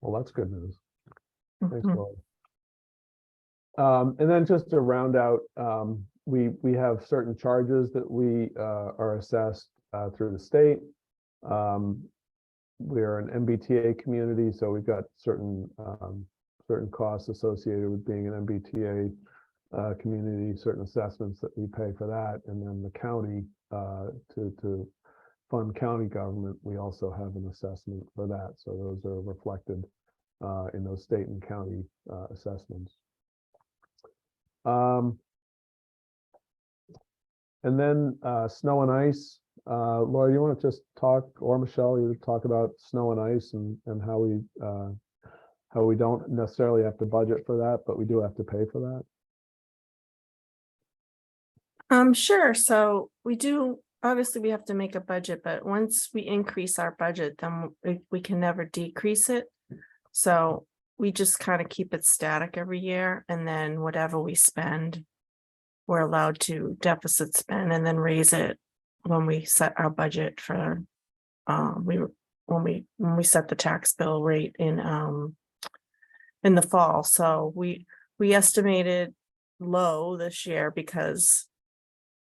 Well, that's good news. Thanks, Mhm. Lord. And then just to round out, we have certain charges that we are assessed through the state. We are an MBTA community, so we've got certain costs associated with being an MBTA community, certain assessments that we pay for that, and then the county to fund county government, we also have an assessment for that. So those are reflected in those state and county assessments. And then snow and ice. Laura, you want to just talk, or Michelle, you talk about snow and ice and how we don't necessarily have to budget for that, but we do have to pay for that. Sure. So we do, obviously we have to make a budget, but once we increase our budget, then we can never decrease it. So we just kind of keep it static every year, and then whatever we spend, we're allowed to deficit spend and then raise it when we set our budget for, when we set the tax bill rate in the fall. So we estimated low this year because,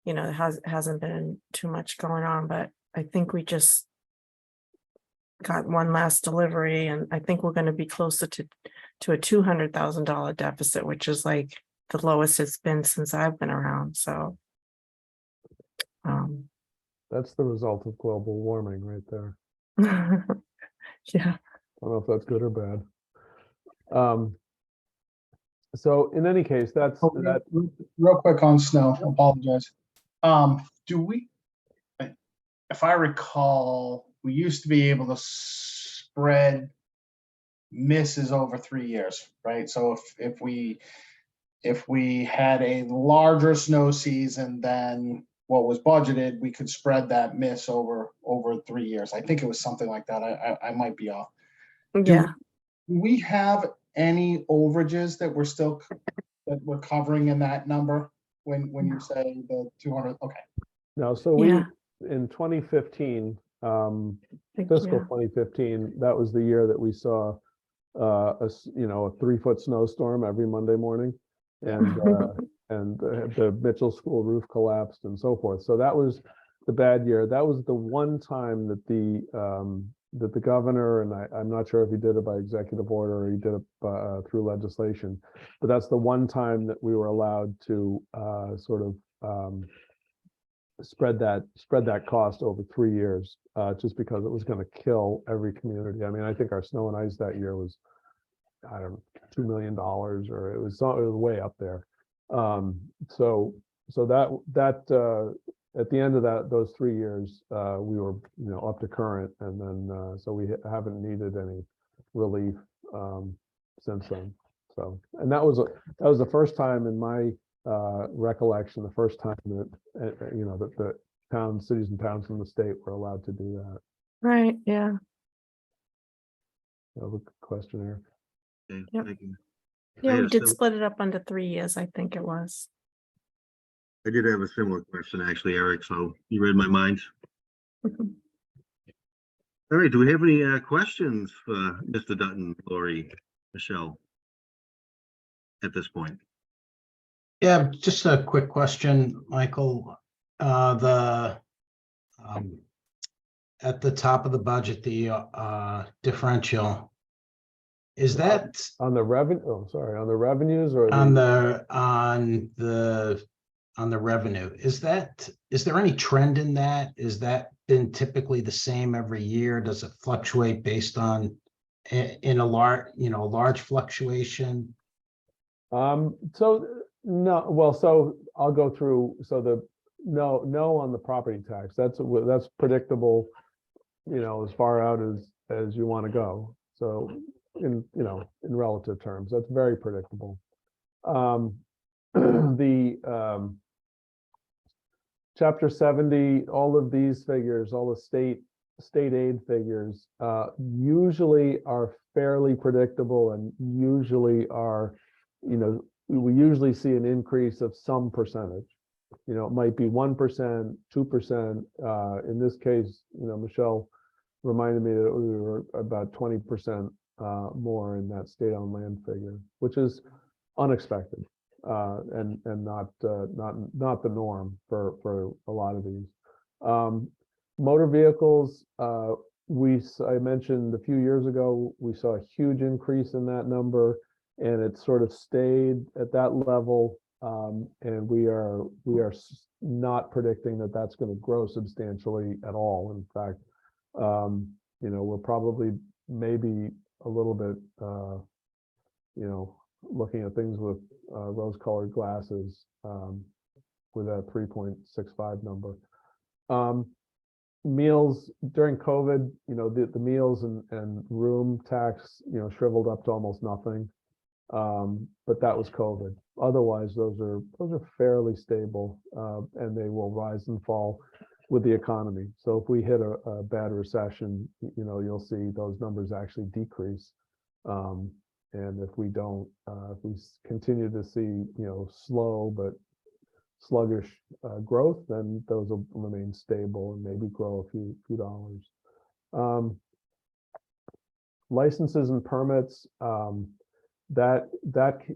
you know, hasn't been too much going on, but I think we just got one last delivery, and I think we're going to be closer to a $200,000 deficit, which is like the lowest it's been since I've been around. So, That's the result of global warming right there. yeah. I don't know if that's good or bad. So in any case, that's Oh, that. Real quick on snow, apologize. Do we, if I recall, we used to be able to spread misses over 3 years, right? So if we had a larger snow season than what was budgeted, we could spread that miss over 3 years. I think it was something like that. I might be off. Yeah. Do we have any overages that we're covering in that number when you say the 200? Okay. No, so we, Yeah. in 2015, Thank fiscal you. 2015, that was the year that we saw a 3-foot snowstorm every Monday morning. And the Mitchell School roof collapsed and so forth. So that was the bad year. That was the one time that the governor, and I'm not sure if he did it by executive order or he did it through legislation, but that's the one time that we were allowed to sort of spread that cost over 3 years, just because it was going to kill every community. I mean, I think our snow and ice that year was, I don't know, $2 million, or it was way up there. So that at the end of those 3 years, we were up to current, and then so we haven't needed any relief since then. So, and that was the first time in my recollection, the first time that that the cities and towns in the state were allowed to do that. Right. Yeah. That was a good question here. Okay, Yep. thank you. Yeah. had We a did sim- split it up under 3 years, I think it was. I did have a similar question, actually, Eric, so you read my mind. All right, do we have any questions for Mr. Dutton, Lori, Michelle? At this point? Yeah, just a quick question, Michael. The at the top of the budget, the differential, is that On the revenue, on the revenues or on the, the revenue? Is there any trend in that? Is that been typically the same every year? Does it fluctuate based on in a large fluctuation? so no, well, so I'll go through, so no on the property tax, that's predictable, as far out as you want to go. So in relative terms, that's very predictable. The Chapter 70, all of these figures, all the state aid figures, usually are fairly predictable, and usually are, we usually see an increase of some percentage. It might be 1%, 2%. In this case, Michelle reminded me that we were about 20% more in that state-owned land figure, which is unexpected. And not the norm for a lot of these. Motor vehicles, I mentioned a few years ago, we saw a huge increase in that number, and it sort of stayed at that level. And we are not predicting that that's going to grow substantially at all. In fact, we're probably maybe a little bit, looking at things with rose-colored glasses with a 3.65 number. Meals during COVID, the meals and room tax, shriveled up to almost nothing. But that was COVID. Otherwise, those are fairly stable, and they will rise and fall with the economy. So if we hit a bad recession, you'll see those numbers actually decrease. And if we don't, if we continue to see, slow but sluggish growth, then those will remain stable and maybe grow a few dollars. Licenses and permits, that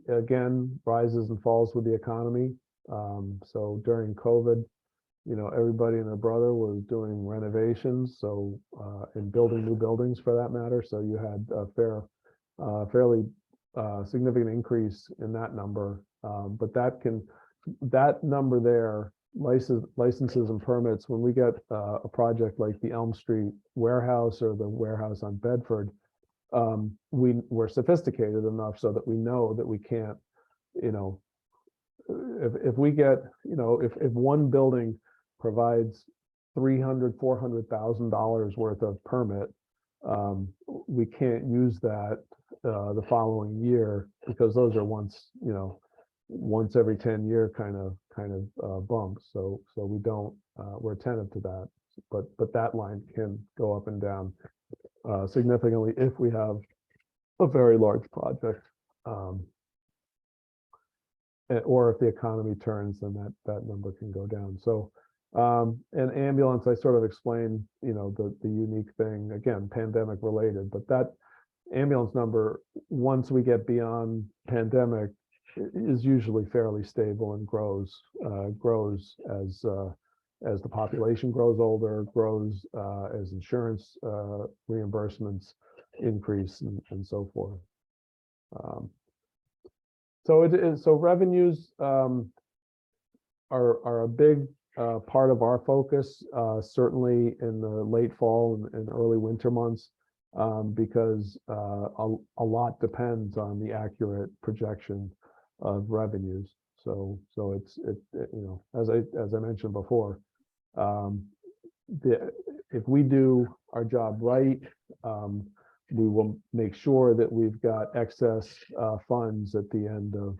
again rises and falls with the economy. So during COVID, everybody and their brother was doing renovations, so and building new buildings for that matter. So you had a fairly significant increase in that number. But that number there, licenses and permits, when we get a project like the Elm Street warehouse or the warehouse on Bedford, we're sophisticated enough so that we know that we can't, if we get, if one building provides $300,000-$400,000 worth of permit, we can't use that the following year, because those are once every 10-year kind of bumps. So we don't, we're attentive to that, but that line can go up and down significantly if we have a very large project, or if the economy turns, then that number can go down. So and ambulance, I sort of explained, the unique thing, again, pandemic related, but that ambulance number, once we get beyond pandemic, is usually fairly stable and grows as the population grows older, grows as insurance reimbursements increase, and so forth. So revenues are a big part of our focus, certainly in the late fall and early winter months, because a lot depends on the accurate projection of revenues. So it's as I mentioned before, if we do our job right, we will make sure that we've got excess funds at the end of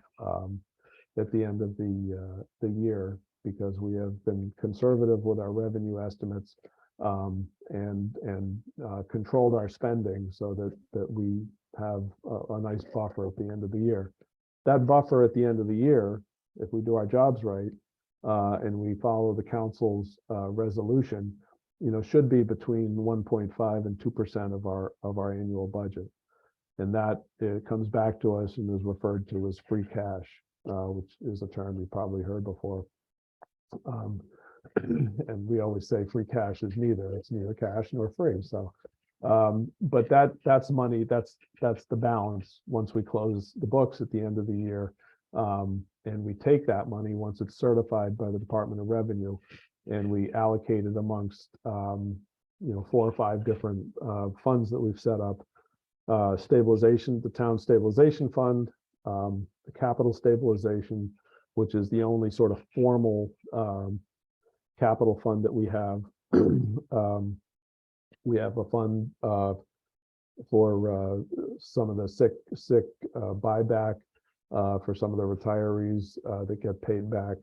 the year, because we have been conservative with our revenue estimates, and controlled our spending so that we have a nice buffer at the end of the year. That buffer at the end of the year, if we do our jobs right, and we follow the council's resolution, should be between 1.5 and 2% of our annual budget. And that it comes back to us and is referred to as free cash, which is a term you probably heard before. And we always say free cash is it's neither cash nor free. So, but that's money, that's the balance once we close the books at the end of the year. And we take that money once it's certified by the Department of Revenue, and we allocate it amongst 4 or 5 different funds that we've set up. Stabilization, the town stabilization fund, the capital stabilization, which is the only sort of formal capital fund that we have. We have a fund for some of the sick buyback for some of the retirees that get paid back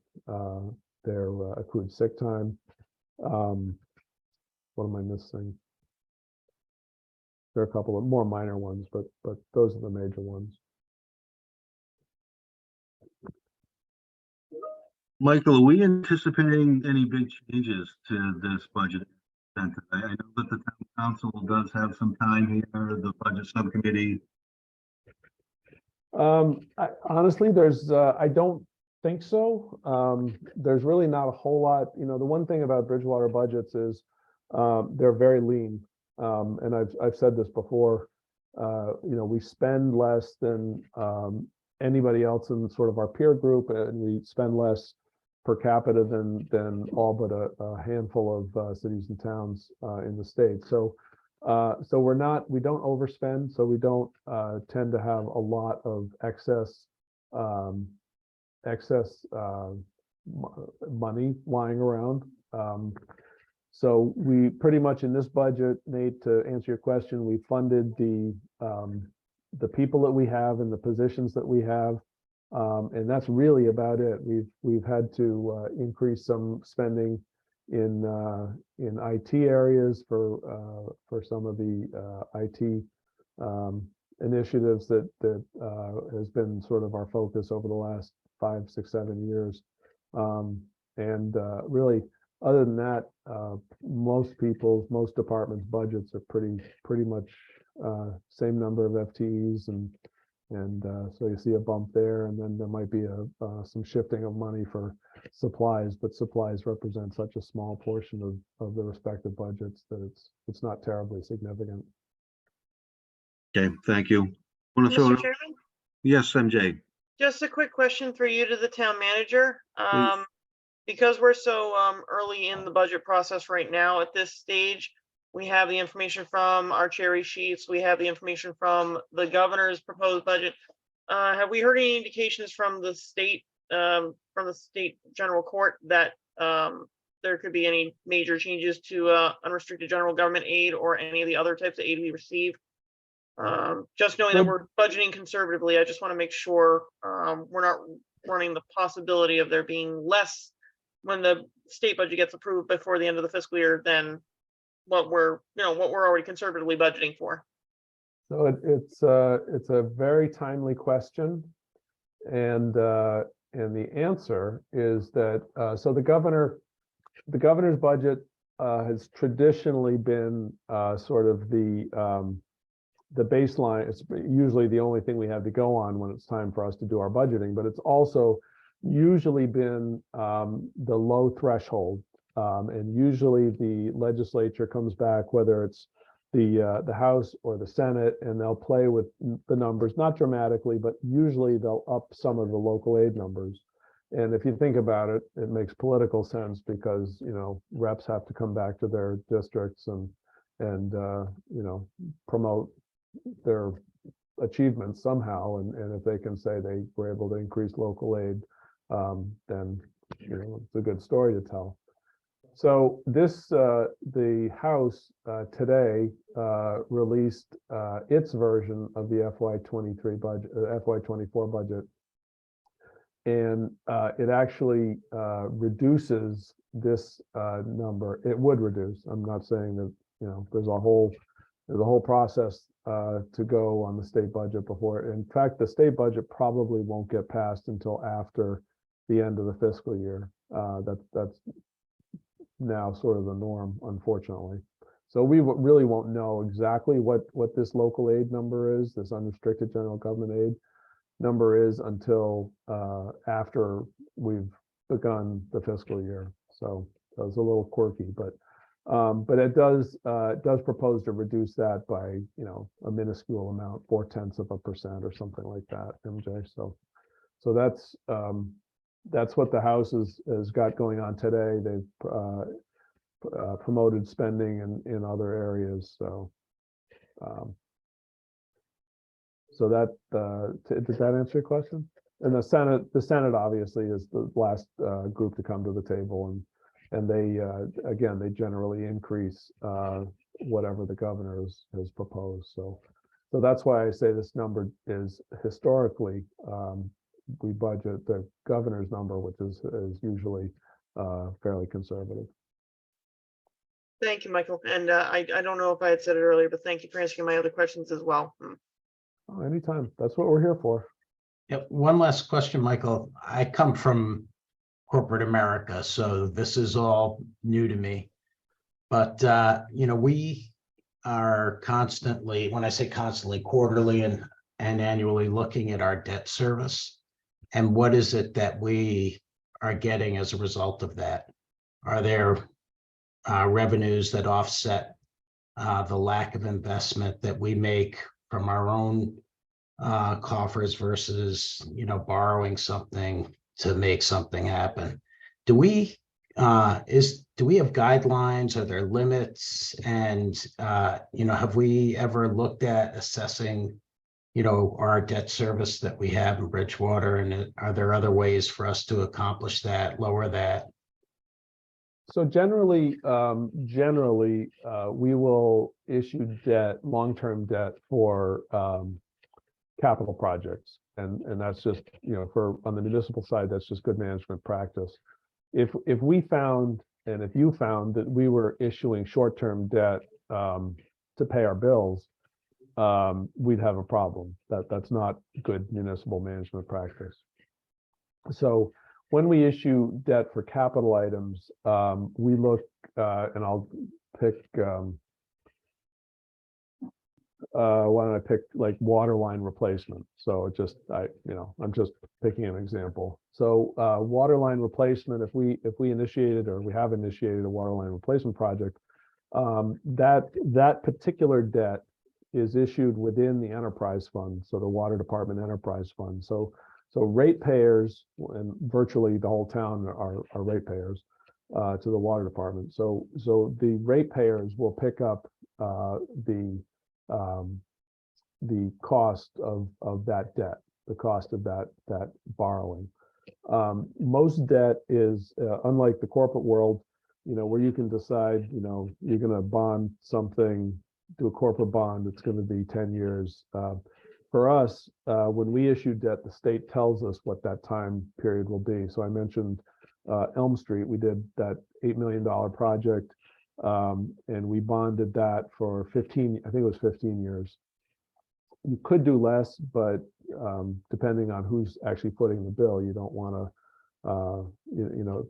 their accrued sick time. What am I missing? There are a couple of more minor ones, but those are the major ones. Michael, are we anticipating any big changes to this budget? I know that the town council does have some time here, the budget subcommittee. Honestly, I don't think so. There's really not a whole lot. The one thing about Bridgewater budgets is they're very lean. And I've said this before. We spend less than anybody else in sort of our peer group, and we spend less per capita than all but a handful of cities and towns in the state. So we don't overspend, so we don't tend to have a lot of excess money lying around. So we pretty much in this budget, Nate, to answer your question, we funded the people that we have and the positions that we have. And that's really about it. We've had to increase some spending in IT areas for some of the IT initiatives that has been sort of our focus over the last 5, 6, 7 years. Really, other than that, most departments' budgets are pretty much same number of FTEs, and so you see a bump there, and then there might be some shifting of money for supplies, but supplies represent such a small portion of the respective budgets that it's not terribly significant. Okay, thank you. Want to throw Mr. it? Chairman, Yes, MJ. just a quick question for you to the town manager. Please. Because we're so early in the budget process right now at this stage, we have the information from our cherry sheets. We have the information from the governor's proposed budget. Have we heard any indications from the state general court that there could be any major changes to unrestricted general government aid or any of the other types of aid we receive? Just knowing that we're budgeting conservatively, I just want to make sure we're not running the possibility of there being less when the state budget gets approved before the end of the fiscal year than what we're already conservatively budgeting for. So it's a very timely question, and the answer is that so the governor's budget has traditionally been sort of the baseline. It's usually the only thing we have to go on when it's time for us to do our budgeting, but it's also usually been the low threshold, and usually the legislature comes back, whether it's the House or the Senate, and they'll play with the numbers, not dramatically, but usually they'll up some of the local aid numbers. And if you think about it, it makes political sense because, reps have to come back to their districts and promote their achievements somehow. And if they can say they were able to increase local aid, then it's a good story to tell. So the House today released its version of the FY23 budget, FY24 budget, and it actually reduces this number. It would reduce. I'm not saying that there's a whole process to go on the state budget before. In fact, the state budget probably won't get passed until after the end of the fiscal year. That's now sort of the norm, unfortunately. So we really won't know exactly what this local aid number is, this unrestricted general government aid number is, until after we've begun the fiscal year. So that was a little quirky, but it does propose to reduce that by a minuscule amount, 0.4% or something like that, MJ. So that's what the House has got going on today. They've promoted spending in other areas. So that did that answer your question? And the Senate obviously is the last group to come to the table, and they again, they generally increase whatever the governor has proposed. So that's why I say this number is historically, we budget the governor's number, which is usually fairly conservative. Thank you, Michael. And I don't know if I had said it earlier, but thank you for answering my other questions as well. Oh, anytime. That's what we're here for. Yep. One last question, Michael. I come from corporate America, so this is all new to me. But we are constantly, when I say constantly, quarterly and annually looking at our debt service. And what is it that we are getting as a result of that? Are there revenues that offset the lack of investment that we make from our own coffers versus borrowing something to make something happen? Do we have guidelines? Are there limits? And have we ever looked at assessing our debt service that we have in Bridgewater? And are there other ways for us to accomplish that, lower that? So generally, we will issue debt, long-term debt for capital projects. And that's just, on the municipal side, that's just good management practice. If we found, and if you found that we were issuing short-term debt to pay our bills, we'd have a problem. That's not good municipal management practice. So when we issue debt for capital items, we look, and I'll pick, why don't I pick like water line replacement? So I'm just picking an example. So water line replacement, if we initiated, or we have initiated a water line replacement project, that particular debt is issued within the enterprise fund, so the water department enterprise fund. So ratepayers, and virtually the whole town are ratepayers to the water department. So the ratepayers will pick up the cost of that debt, the cost of that borrowing. Most debt is unlike the corporate world, where you can decide, you're going to bond something, do a corporate bond, it's going to be 10 years. For us, when we issue debt, the state tells us what that time period will be. So I mentioned Elm Street, we did that $8 million project, and we bonded that for 15, I think it was 15 years. You could do less, but depending on who's actually footing the bill, you don't want to,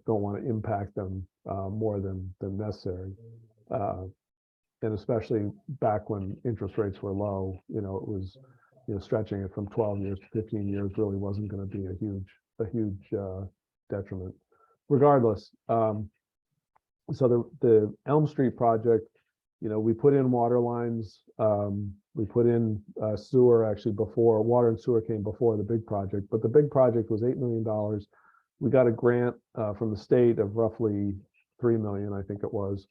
don't want to impact them more than necessary. And especially back when interest rates were low, it was, stretching it from 12 years to 15 years really wasn't going to be a huge detriment. Regardless, so the Elm Street project, we put in water lines, we put in sewer actually before, water and sewer came before the big project, but the big project was $8 million. We got a grant from the state of roughly $3 million, I think it was.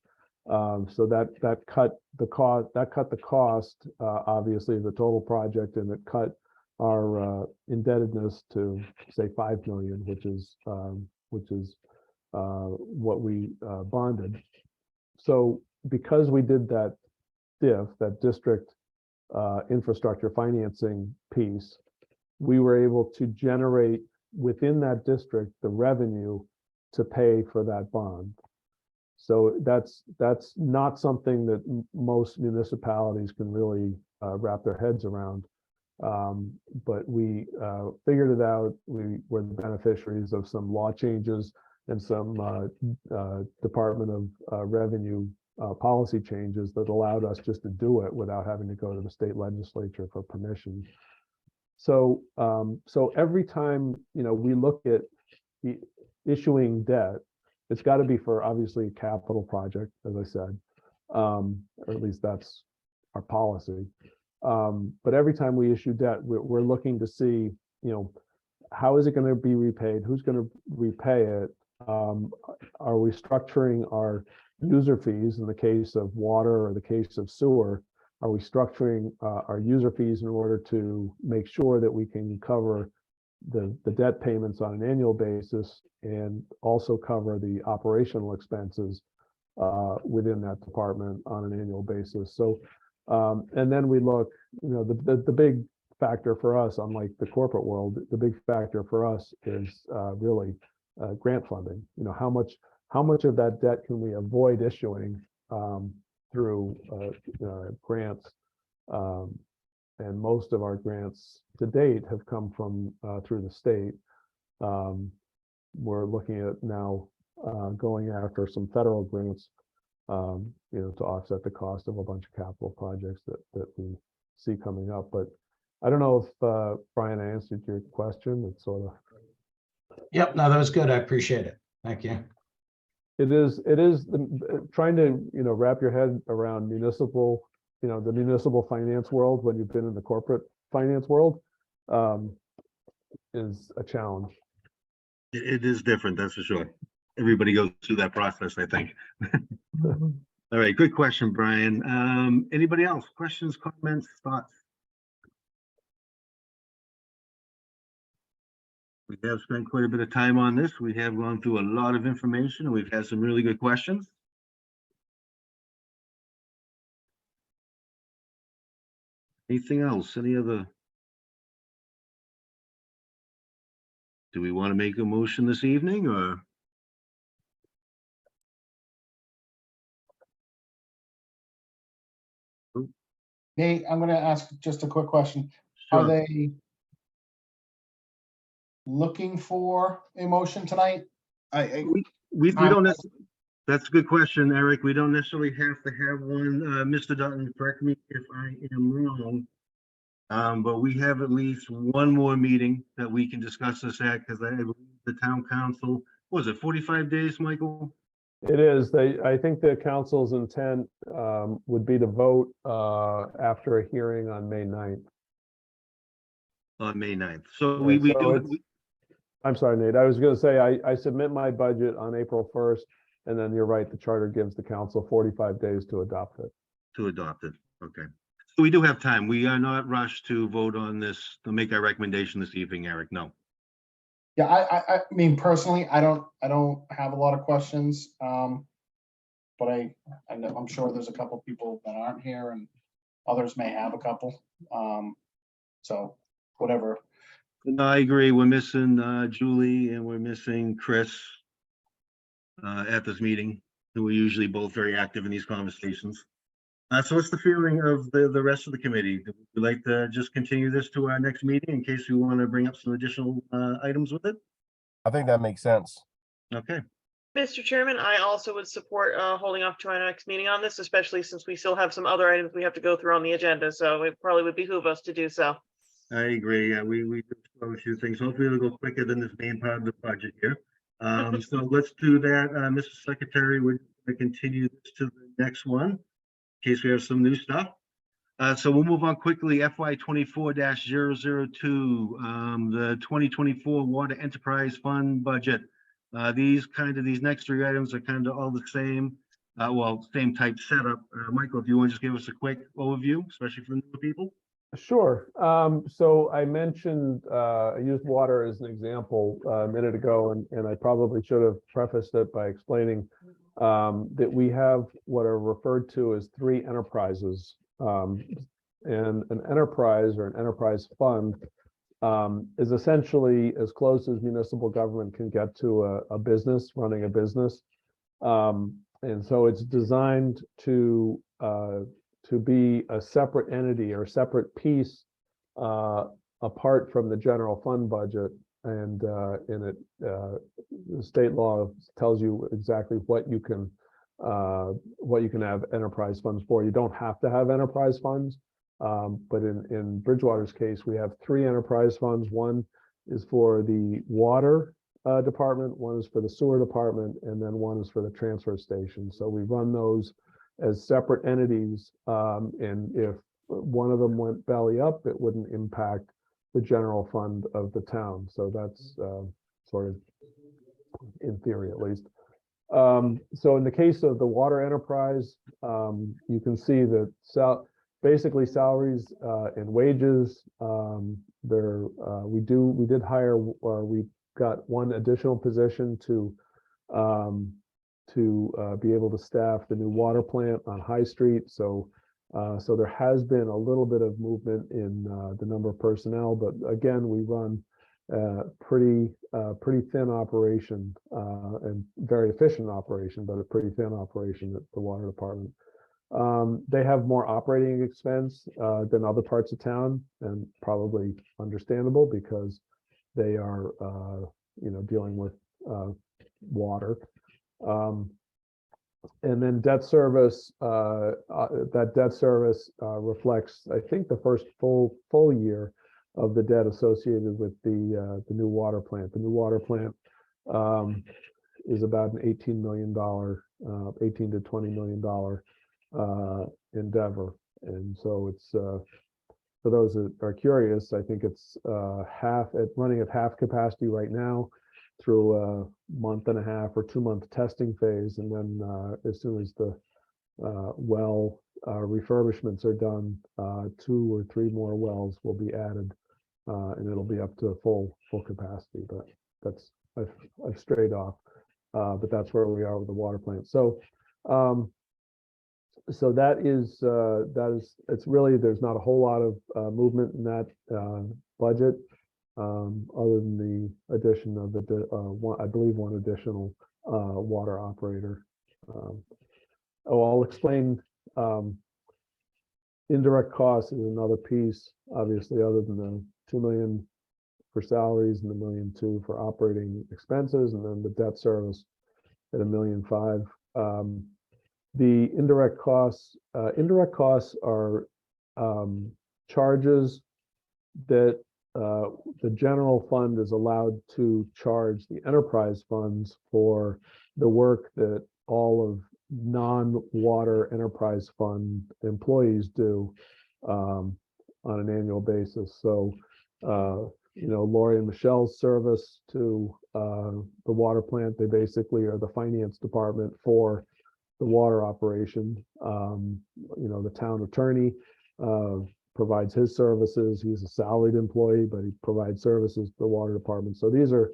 So that cut the cost, obviously, of the total project, and it cut our indebtedness to say $5 million, which is what we bonded. So because we did that district infrastructure financing piece, we were able to generate within that district the revenue to pay for that bond. So that's not something that most municipalities can really wrap their heads around. But we figured it out. We were the beneficiaries of some law changes and some Department of Revenue policy changes that allowed us just to do it without having to go to the state legislature for permission. So every time we look at the issuing debt, it's got to be for obviously a capital project, as I said, or at least that's our policy. But every time we issue debt, we're looking to see, how is it going to be repaid? Who's going to repay it? Are we structuring our user fees in the case of water or the case of sewer? Are we structuring our user fees in order to make sure that we can cover the debt payments on an annual basis and also cover the operational expenses within that department on an annual basis? So, and then we look, the big factor for us, unlike the corporate world, the big factor for us is really grant funding. How much of that debt can we avoid issuing through grants? And most of our grants to date have come from through the state. We're looking at now going after some federal grants, to offset the cost of a bunch of capital projects that we see coming up. But I don't know if Brian, I answered your question. It's sort of. Yep, no, that was good. I appreciate it. Thank you. It is trying to, wrap your head around municipal, the municipal finance world when you've been in the corporate finance world is a challenge. It is different, that's for sure. Everybody goes through that process, I think. All right, good question, Brian. Anybody else? Questions, comments, thoughts? We have spent quite a bit of time on this. We have gone through a lot of information and we've had some really good questions. Anything else? Any other? Do we want to make a motion this evening or? Nate, I'm gonna ask just a quick question. Are Sure. they looking for a motion tonight? We don't necessarily, that's a good question, Eric. We don't necessarily have to have one. Mr. Dutton, correct me if I am wrong. But we have at least one more meeting that we can discuss this at, because I believe the town council, was it 45 days, Michael? It is, I think the council's intent would be to vote after a hearing on May 9th. On May 9th. So Yeah, we so do, it's- I'm sorry, Nate, I was gonna say, I submit my budget on April 1st, and then you're right, the charter gives the council 45 days to adopt it. to adopt it. Okay. So we do have time. We are not rushed to vote on this, to make our recommendation this evening, Eric. No. Yeah, I mean, personally, I don't have a lot of questions. But I know, I'm sure there's a couple people that aren't here and others may have a couple. So whatever. No, I agree. We're missing Julie and we're missing Chris at this meeting, who are usually both very active in these conversations. So what's the feeling of the rest of the committee? Would you like to just continue this to our next meeting in case we want to bring up some additional items with it? I think that makes sense. Okay, Mr. Chairman, I also would support holding off to our next meeting on this, especially since we still have some other items we have to go through on the agenda, so it probably would behoove us to do so. I agree. Yeah, we just throw a few things. Hopefully it'll go quicker than this main part of the budget here. So let's do that. Mr. Secretary, we're going to continue this to the next one, in case we have some new stuff. So we'll move on quickly. FY 24-002, the 2024 Water Enterprise Fund budget. These next three items are kind of all the same. Well, same type setup. Michael, if you want to just give us a quick overview, especially for new people. Sure. So I mentioned, I used water as an example a minute ago, and I probably should have prefaced it by explaining that we have what are referred to as three enterprises. And an enterprise or an enterprise fund is essentially as close as municipal government can get to a business, running a business. And so it's designed to be a separate entity or separate piece apart from the general fund budget. And in it, the state law tells you exactly what you can have enterprise funds for. You don't have to have enterprise funds, but in Bridgewater's case, we have three enterprise funds. One is for the water department, one is for the sewer department, and then one is for the transfer station. So we run those as separate entities, and if one of them went belly up, it wouldn't impact the general fund of the town. So that's sort of in theory, at least. So in the case of the water enterprise, you can see that basically salaries and wages. We did hire, or we got one additional position to be able to staff the new water plant on High Street. So there has been a little bit of movement in the number of personnel, but again, we run pretty thin operation and very efficient operation, but a pretty thin operation at the water department. They have more operating expense than other parts of town, and probably understandable because they are dealing with water. And then debt service, that debt service reflects, I think, the first full year of the debt associated with the new water plant. The new water plant is about an $18 to $20 million endeavor. And so it's, for those that are curious, I think it's running at half capacity right now through a month and a half or 2 month testing phase. And then as soon as the well refurbishments are done, 2 or 3 more wells will be added and it'll be up to full capacity, but I've strayed off. But that's where we are with the water plant. So, so that is, it's really, there's not a whole lot of movement in that budget, other than the addition of I believe one additional water operator. I'll explain. Indirect costs is another piece, obviously, other than the 2 million for salaries and the 1.2 million for operating expenses, and then the debt service at $1.5 million. The indirect costs are charges that the general fund is allowed to charge the enterprise funds for the work that all of non-water enterprise fund employees do on an annual basis. So, Lori and Michelle's service to the water plant, they basically are the finance department for the water operation. The town attorney provides his services. He's a salaried employee, but he provides services to the water department. So these are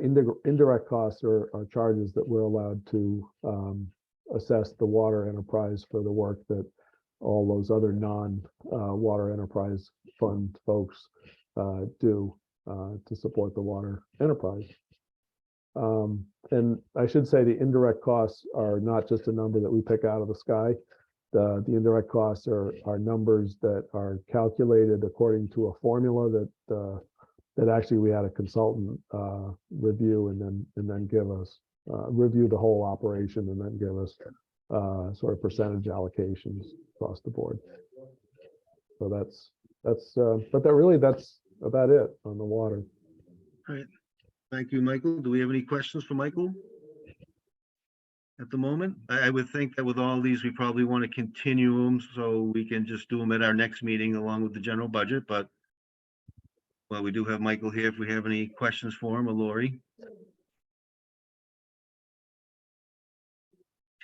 indirect costs or charges that we're allowed to assess the water enterprise for the work that all those other non-water enterprise fund folks do to support the water enterprise. And I should say the indirect costs are not just a number that we pick out of the sky. The indirect costs are numbers that are calculated according to a formula that actually we had a consultant review and then give us review the whole operation and then give us sort of percentage allocations across the board. So that's but that's about it on the water. All right. Thank you, Michael. Do we have any questions for Michael at the moment? I would think that with all these, we probably want to continue them so we can just do them at our next meeting along with the general budget, but well, we do have Michael here if we have any questions for him, or Lori.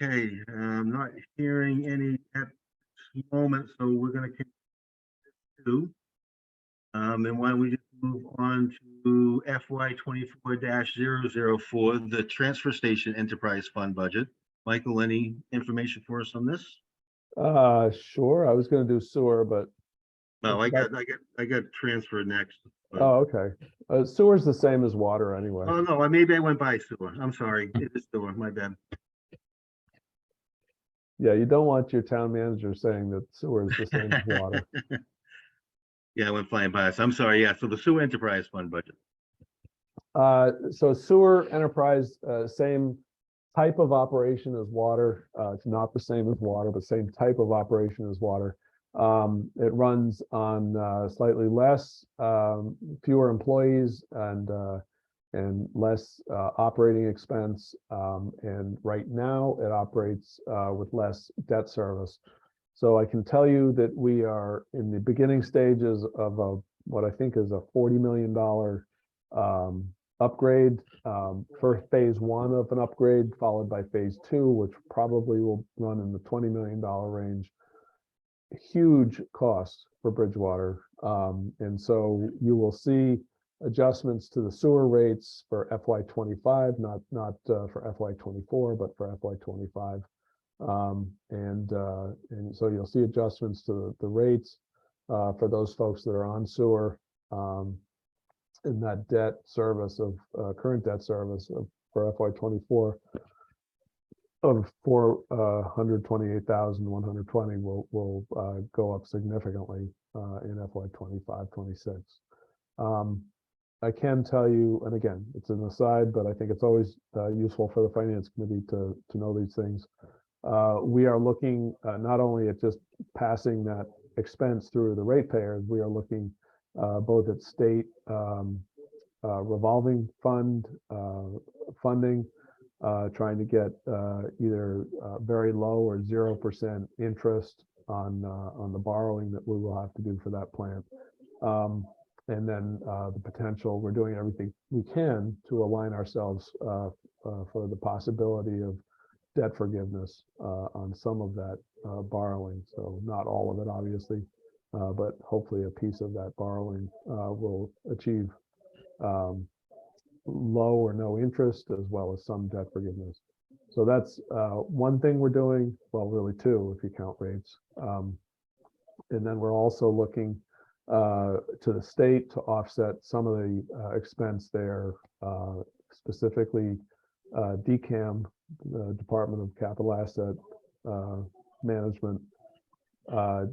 Okay, I'm not hearing any at this moment, so we're going to continue. And why don't we just move on to FY 24-004, the transfer station enterprise fund budget. Michael, any information for us on this? Sure. I was going to do sewer, but No, I got transfer next. oh, okay. Sewer's the same as water anyway. Oh, no, maybe I went by sewer. I'm sorry. It is sewer, my bad. Yeah, you don't want your town manager saying that sewer is the same as water. Yeah, I went flying by us. I'm sorry. Yeah, so the sewer enterprise fund budget. So sewer enterprise, same type of operation as water. It's not the same as water, but same type of operation as water. It runs on slightly less, fewer employees and less operating expense. And right now it operates with less debt service. So I can tell you that we are in the beginning stages of what I think is a $40 million upgrade. First phase one of an upgrade, followed by phase two, which probably will run in the $20 million range. Huge cost for Bridgewater. And so you will see adjustments to the sewer rates for FY25, not for FY24, but for FY25. And so you'll see adjustments to the rates for those folks that are on sewer in that debt service of current debt service for FY24 of 428,120 will go up significantly in FY25-26. I can tell you, and again, it's an aside, but I think it's always useful for the finance committee to know these things. We are looking not only at just passing that expense through the ratepayers, we are looking both at state revolving fund funding, trying to get either very low or 0% interest on the borrowing that we will have to do for that plant. And then the potential, we're doing everything we can to align ourselves for the possibility of debt forgiveness on some of that borrowing. So not all of it, obviously, But hopefully a piece of that borrowing will achieve low or no interest as well as some debt forgiveness. So that's one thing we're doing, well, really two, if you count rates. And then we're also looking to the state to offset some of the expense there, specifically DCAM, the Department of Capital Asset Management,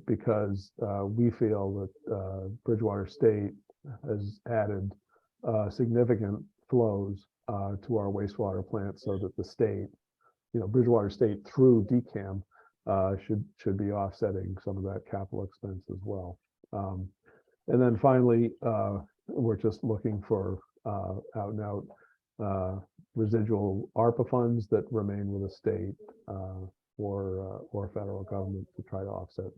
because we feel that Bridgewater State has added significant flows to our wastewater plant, so that the state, Bridgewater State through DCAM should be offsetting some of that capital expense as well. And then finally, we're just looking for out and out residual ARPA funds that remain with the state or federal government to try to offset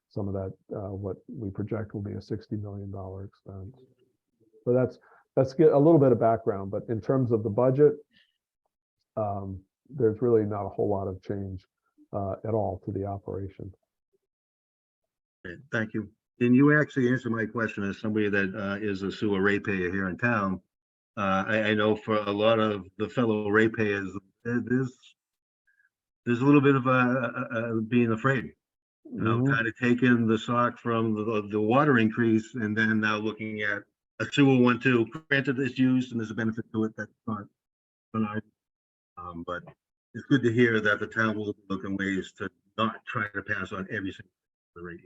some of that, what we project will be a $60 million expense. So that's get a little bit of background, but in terms of the budget, there's really not a whole lot of change at all to the operation. Okay, thank you. And you actually answered my question as somebody that is a sewer ratepayer here in town. I know for a lot of the fellow ratepayers, there's a little bit of being afraid, kind of taking the shock from the water increase, and then now looking at a sewer one too. Granted, it's used and there's a benefit to it. That's not denied. But it's good to hear that the town will look in ways to not try to pass on every single rate.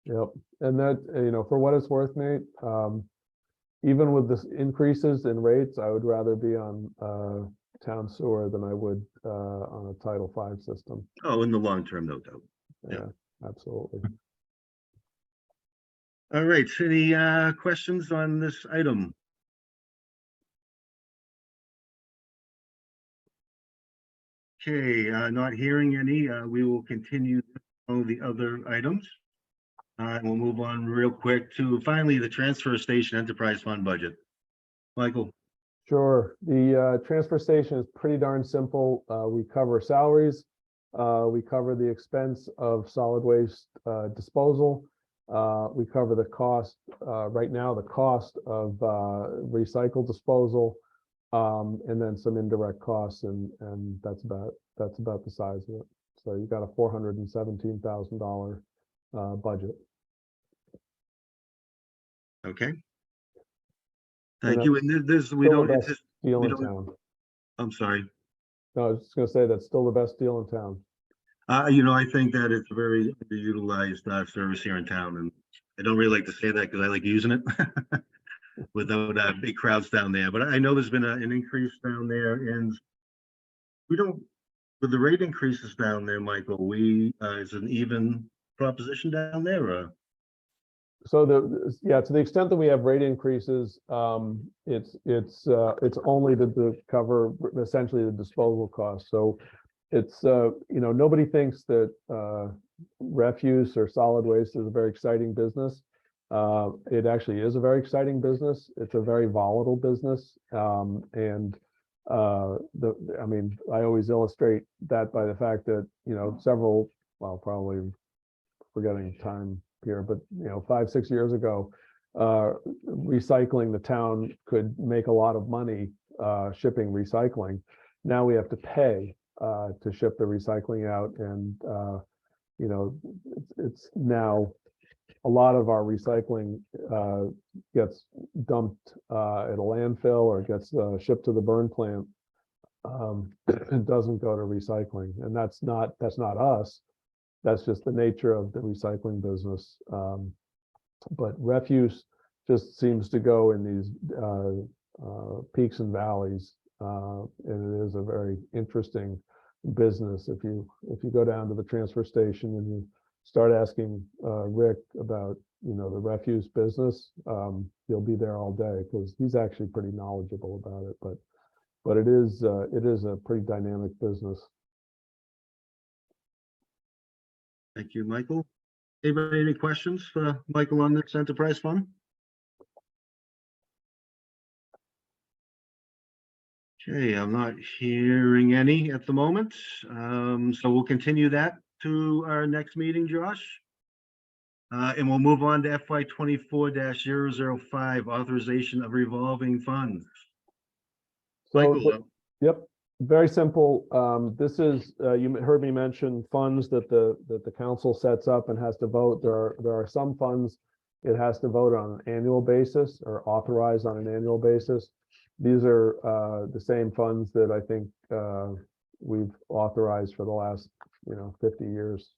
Yep, and that, for what it's worth, Nate, even with this increases in rates, I would rather be on town sewer than I would on a Title V system. Oh, in the long term, no doubt. Yeah, absolutely. All right, any questions on this item? Okay, not hearing any, we will continue on the other items. And we'll move on real quick to finally the transfer station enterprise fund budget. Michael. Sure. The transfer station is pretty darn simple. We cover salaries. We cover the expense of solid waste disposal. We cover the cost, right now, the cost of recycle disposal, and then some indirect costs, and that's about the size of it. So you got a $417,000 budget. Okay. Thank you. And this, we don't, Deal we in don't- town. I'm sorry. No, I was just gonna say that's still the best deal in town. I think that it's a very underutilized service here in town, and I don't really like to say that because I like using it without big crowds down there. But I know there's been an increase down there, and we don't, with the rate increases down there, Michael, is an even proposition down there, or? So to the extent that we have rate increases, it's only to cover essentially the disposal costs. So it's nobody thinks that refuse or solid waste is a very exciting business. It actually is a very exciting business. It's a very volatile business, and I always illustrate that by the fact that several, well, probably forgetting time here, but 5-6 years ago, recycling, the town could make a lot of money shipping recycling. Now we have to pay to ship the recycling out, and it's now a lot of our recycling gets dumped at a landfill or gets shipped to the burn plant. It doesn't go to recycling, and that's not us. That's just the nature of the recycling business. But refuse just seems to go in these peaks and valleys, and it is a very interesting business. If you go down to the transfer station and you start asking Rick about the refuse business, you'll be there all day because he's actually pretty knowledgeable about it. But it is a pretty dynamic business. Thank you, Michael. Anybody, any questions for Michael on this enterprise fund? Okay, I'm not hearing any at the moment. So we'll continue that to our next meeting, Josh. And we'll move on to FY 24-005, authorization of revolving funds. So, Michael, yep, very simple. This is, you heard me mention funds that the council sets up and has to vote. There are some funds it has to vote on an annual basis or authorize on an annual basis. These are the same funds that I think we've authorized for the last, 50 years.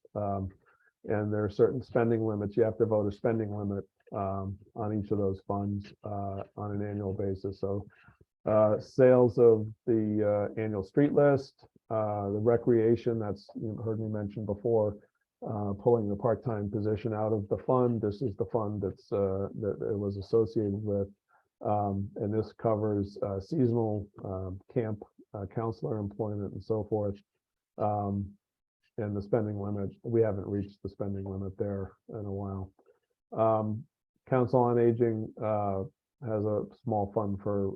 And there are certain spending limits. You have to vote a spending limit on each of those funds on an annual basis. So sales of the annual street list, the recreation, that's, you heard me mention before, pulling the part-time position out of the fund. This is the fund that's that it was associated with. And this covers seasonal camp counselor employment and so forth. And the spending limit, we haven't reached the spending limit there in a while. Council on Aging has a small fund for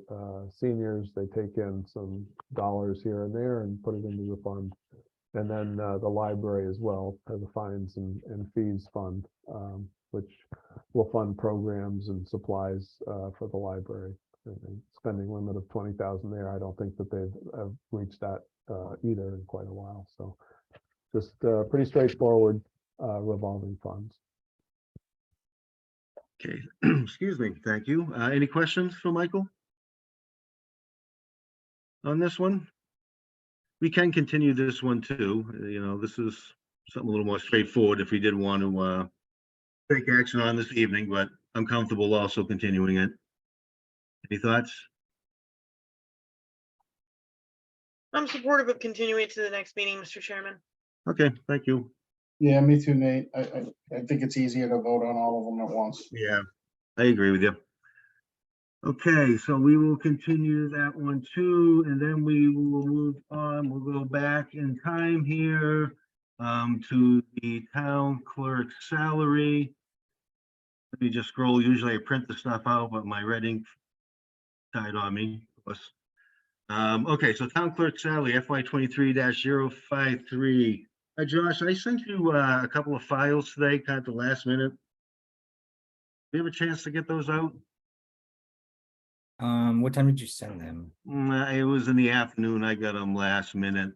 seniors. They take in some dollars here and there and put it into the fund. And then the library as well has a fines and fees fund, which will fund programs and supplies for the library. And spending limit of 20,000 there. I don't think that they've reached that either in quite a while. So just pretty straightforward revolving funds. okay, excuse me, thank you. Any questions for Michael on this one? We can continue this one too. This is something a little more straightforward if we did want to take action on this evening, but I'm comfortable also continuing it. Any thoughts? I'm supportive of continuing to the next meeting, Mr. Chairman. Okay, thank you. Yeah, me too, Nate. I think it's easier to vote on all of them at once. Yeah, I agree with you. Okay, so we will continue that one too, and then we will move on. We'll go back in time here to the town clerk's salary. Let me just scroll. Usually I print the stuff out, but my red ink tied on me. Okay, so town clerk salary FY 23-053. Josh, I sent you a couple of files today, kind of the last minute. Do you have a chance to get those out? What time did you send them? It was in the afternoon. I got them last minute.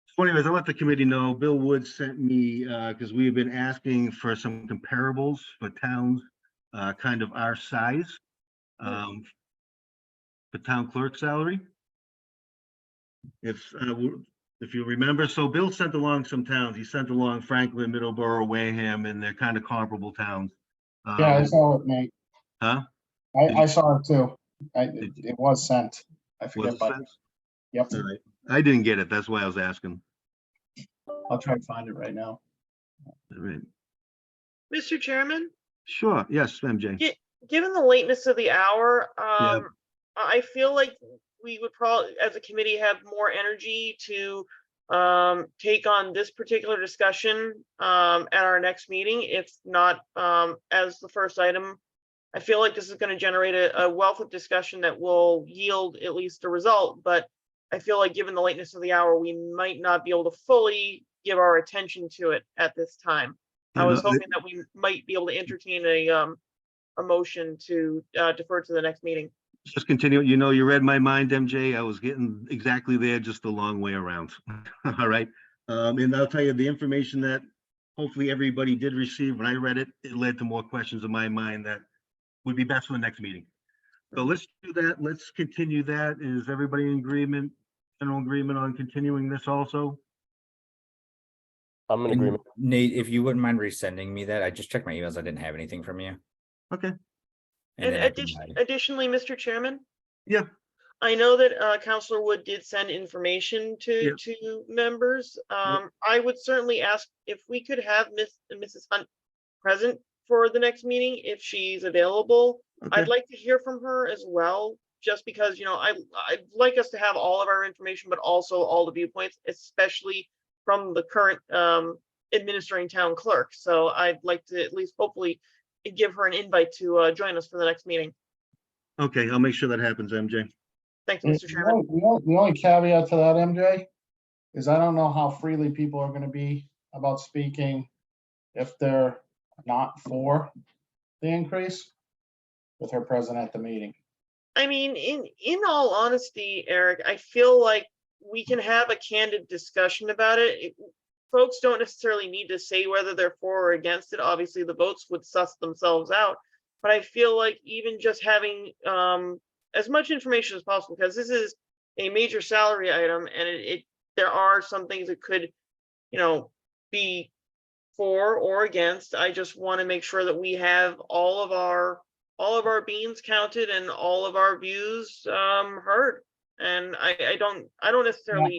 So anyways, I let the committee know. Bill Wood sent me, because we've been asking for some comparables for towns, kind of our size, the town clerk salary. If you remember, so Bill sent along some towns. He sent along Franklin, Middleborough, Wareham, and they're kind of comparable towns. Yeah, I saw it, Nate. Huh? I saw it too. It was sent. I Was forget, it but sent? yep, All right. I didn't get it. That's why I was asking. I'll try to find it right now. All right. Mr. Chairman, Sure. Yes, MJ. given the lateness of the hour, Yeah. I feel like we would probably, as a committee, have more energy to take on this particular discussion at our next meeting, if not as the first item. I feel like this is going to generate a wealth of discussion that will yield at least a result, but I feel like given the lateness of the hour, we might not be able to fully give our attention to it at this time. I was hoping that we might be able to entertain a motion to defer to the next meeting. Just continue. You read my mind, MJ. I was getting exactly there, just the long way around. All right. And I'll tell you the information that hopefully everybody did receive. When I read it, it led to more questions in my mind that would be best for the next meeting. So let's do that. Let's continue that. Is everybody in agreement, general agreement on continuing this also? I'm in And agreement. Nate, if you wouldn't mind resending me that, I just checked my emails. I didn't have anything from you. Okay. And then I can, additionally, Mr. Chairman, Yeah. I know that Councilor Wood did send information to members. I would certainly ask if we could have Mrs. Hunt present for the next meeting if she's available. Okay. I'd like to hear from her as well, just because I'd like us to have all of our information, but also all the viewpoints, especially from the current administering town clerk. So I'd like to at least hopefully give her an invite to join us for the next meeting. Okay, I'll make sure that happens, MJ. Thank you, Mr. Chairman. The only caveat to that, MJ, is I don't know how freely people are going to be about speaking if they're not for the increase with her present at the meeting. I mean, in all honesty, Eric, I feel like we can have a candid discussion about it. Folks don't necessarily need to say whether they're for or against it. Obviously, the votes would suss themselves out. But I feel like even just having as much information as possible, because this is a major salary item, and there are some things that could, be for or against. I just want to make sure that we have all of our beans counted and all of our views heard. And I don't necessarily.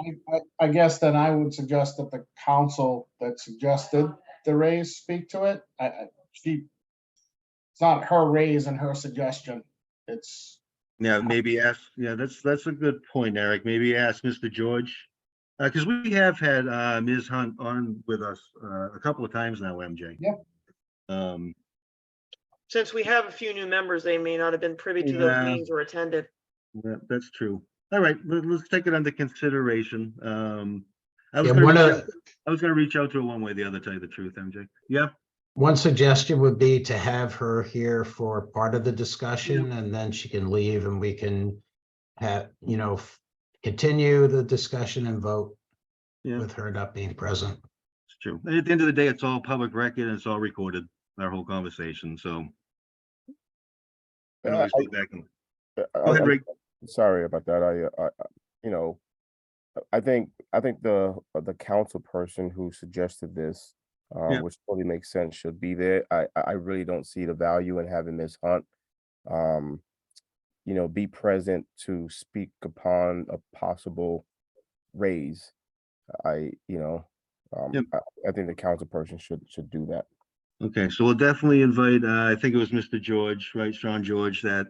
I guess then I would suggest that the council that suggested the raise speak to it. It's not her raise and her suggestion. It's, Yeah, maybe ask, that's a good point, Eric. Maybe ask Mr. George. Because we have had Ms. Hunt on with us a couple of times now, MJ. Yeah. Since we have a few new members, they may not have been privy to those Yeah. meetings or attended. That's true. All right, let's take it under consideration. I was Yeah, gonna reach out to her one way or the other, tell you the truth, MJ. Yeah, one suggestion would be to have her here for part of the discussion, and then she can leave and we can have, continue the discussion and vote yeah, with her not being present. it's true. At the end of the day, it's all public record and it's all recorded, our whole conversation, so. We can always go back and, go ahead, Rick. Sorry about that. I think the council person who suggested this, Yeah. which totally makes sense, should be there. I really don't see the value in having Ms. Hunt, be present to speak upon a possible raise. I think the council person should do that. Okay, so we'll definitely invite, I think it was Mr. George, right, Sean George, that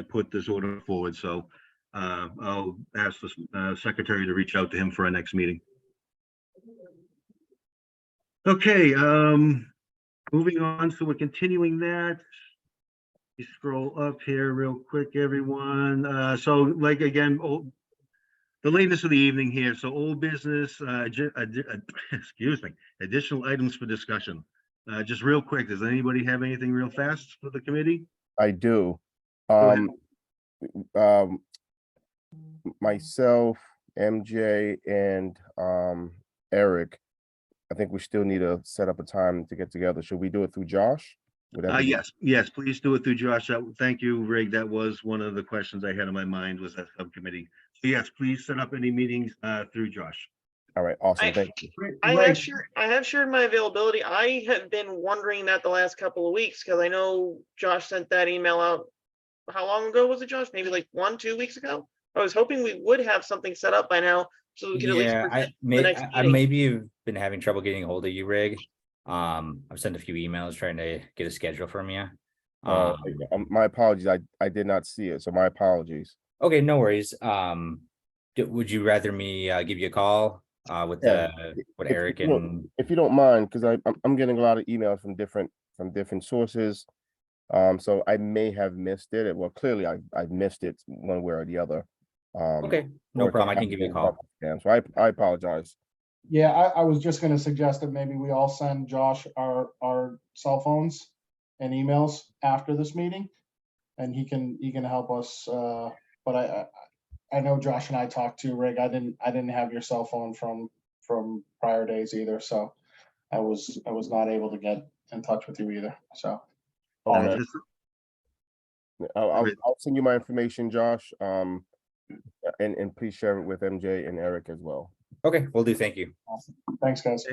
put this order forward, so I'll ask the secretary to reach out to him for our next meeting. Okay, moving on, so we're continuing that. You scroll up here real quick, everyone. So like, again, the latest of the evening here, so old business, excuse me, additional items for discussion. Just real quick, does anybody have anything real fast for the committee? I do. ahead. Myself, MJ, and Eric, I think we still need to set up a time to get together. Should we do it through Josh? Would that be- Yes, please do it through Josh. Thank you, Rig. That was one of the questions I had in my mind, was that subcommittee. So yes, please set up any meetings through Josh. All right, awesome. Thank you. I have shared my availability. I have been wondering that the last couple of weeks, because I know Josh sent that email out. How long ago was it, Josh? Maybe like 1-2 weeks ago? I was hoping we would have something set up by now, so we could at least. Yeah, present the next I meeting. maybe you've been having trouble getting a hold of you, Rig. I've sent a few emails trying to get a schedule from you. My apologies. I did not see it, so my apologies. Okay, no worries. Would you rather me give you a call with Yeah, what if Eric you don't- and If you don't mind, because I'm getting a lot of emails from different sources. So I may have missed it. Well, clearly I've missed it one way or the other. okay, no or problem. I it can give you a call. So I apologize. yeah, I was just gonna suggest that maybe we all send Josh our cell phones and emails after this meeting. And he can help us, but I know Josh and I talked to Rick. I didn't have your cell phone from prior days either, so I was not able to get in touch with you either, so. Okay. Just- I'll send you my information, Josh. And please share it with MJ and Eric as well. Okay, will do. Thank you. Thanks, guys.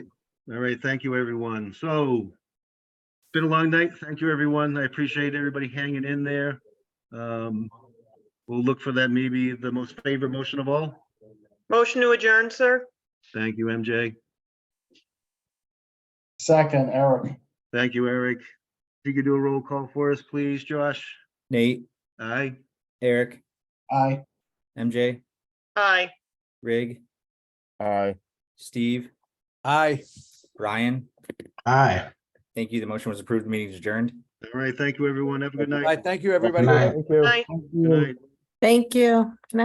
All right, thank you, everyone. So it's been a long night. Thank you, everyone. I appreciate everybody hanging in there. We'll look for that, maybe the most favorite motion of all. Motion to adjourn, sir? Thank you, MJ. Second, Eric. Thank you, Eric. If you could do a roll call for us, please, Josh. Nate, Aye. Eric, Aye. MJ, Aye. Rig, Aye. Steve, Aye. Ryan. Aye. Thank you. The motion was approved. The meeting is adjourned. All right, thank you, everyone. Have a good All night. right, thank you, everybody. night. Thank you. Aye. Good night. Thank you. Good night.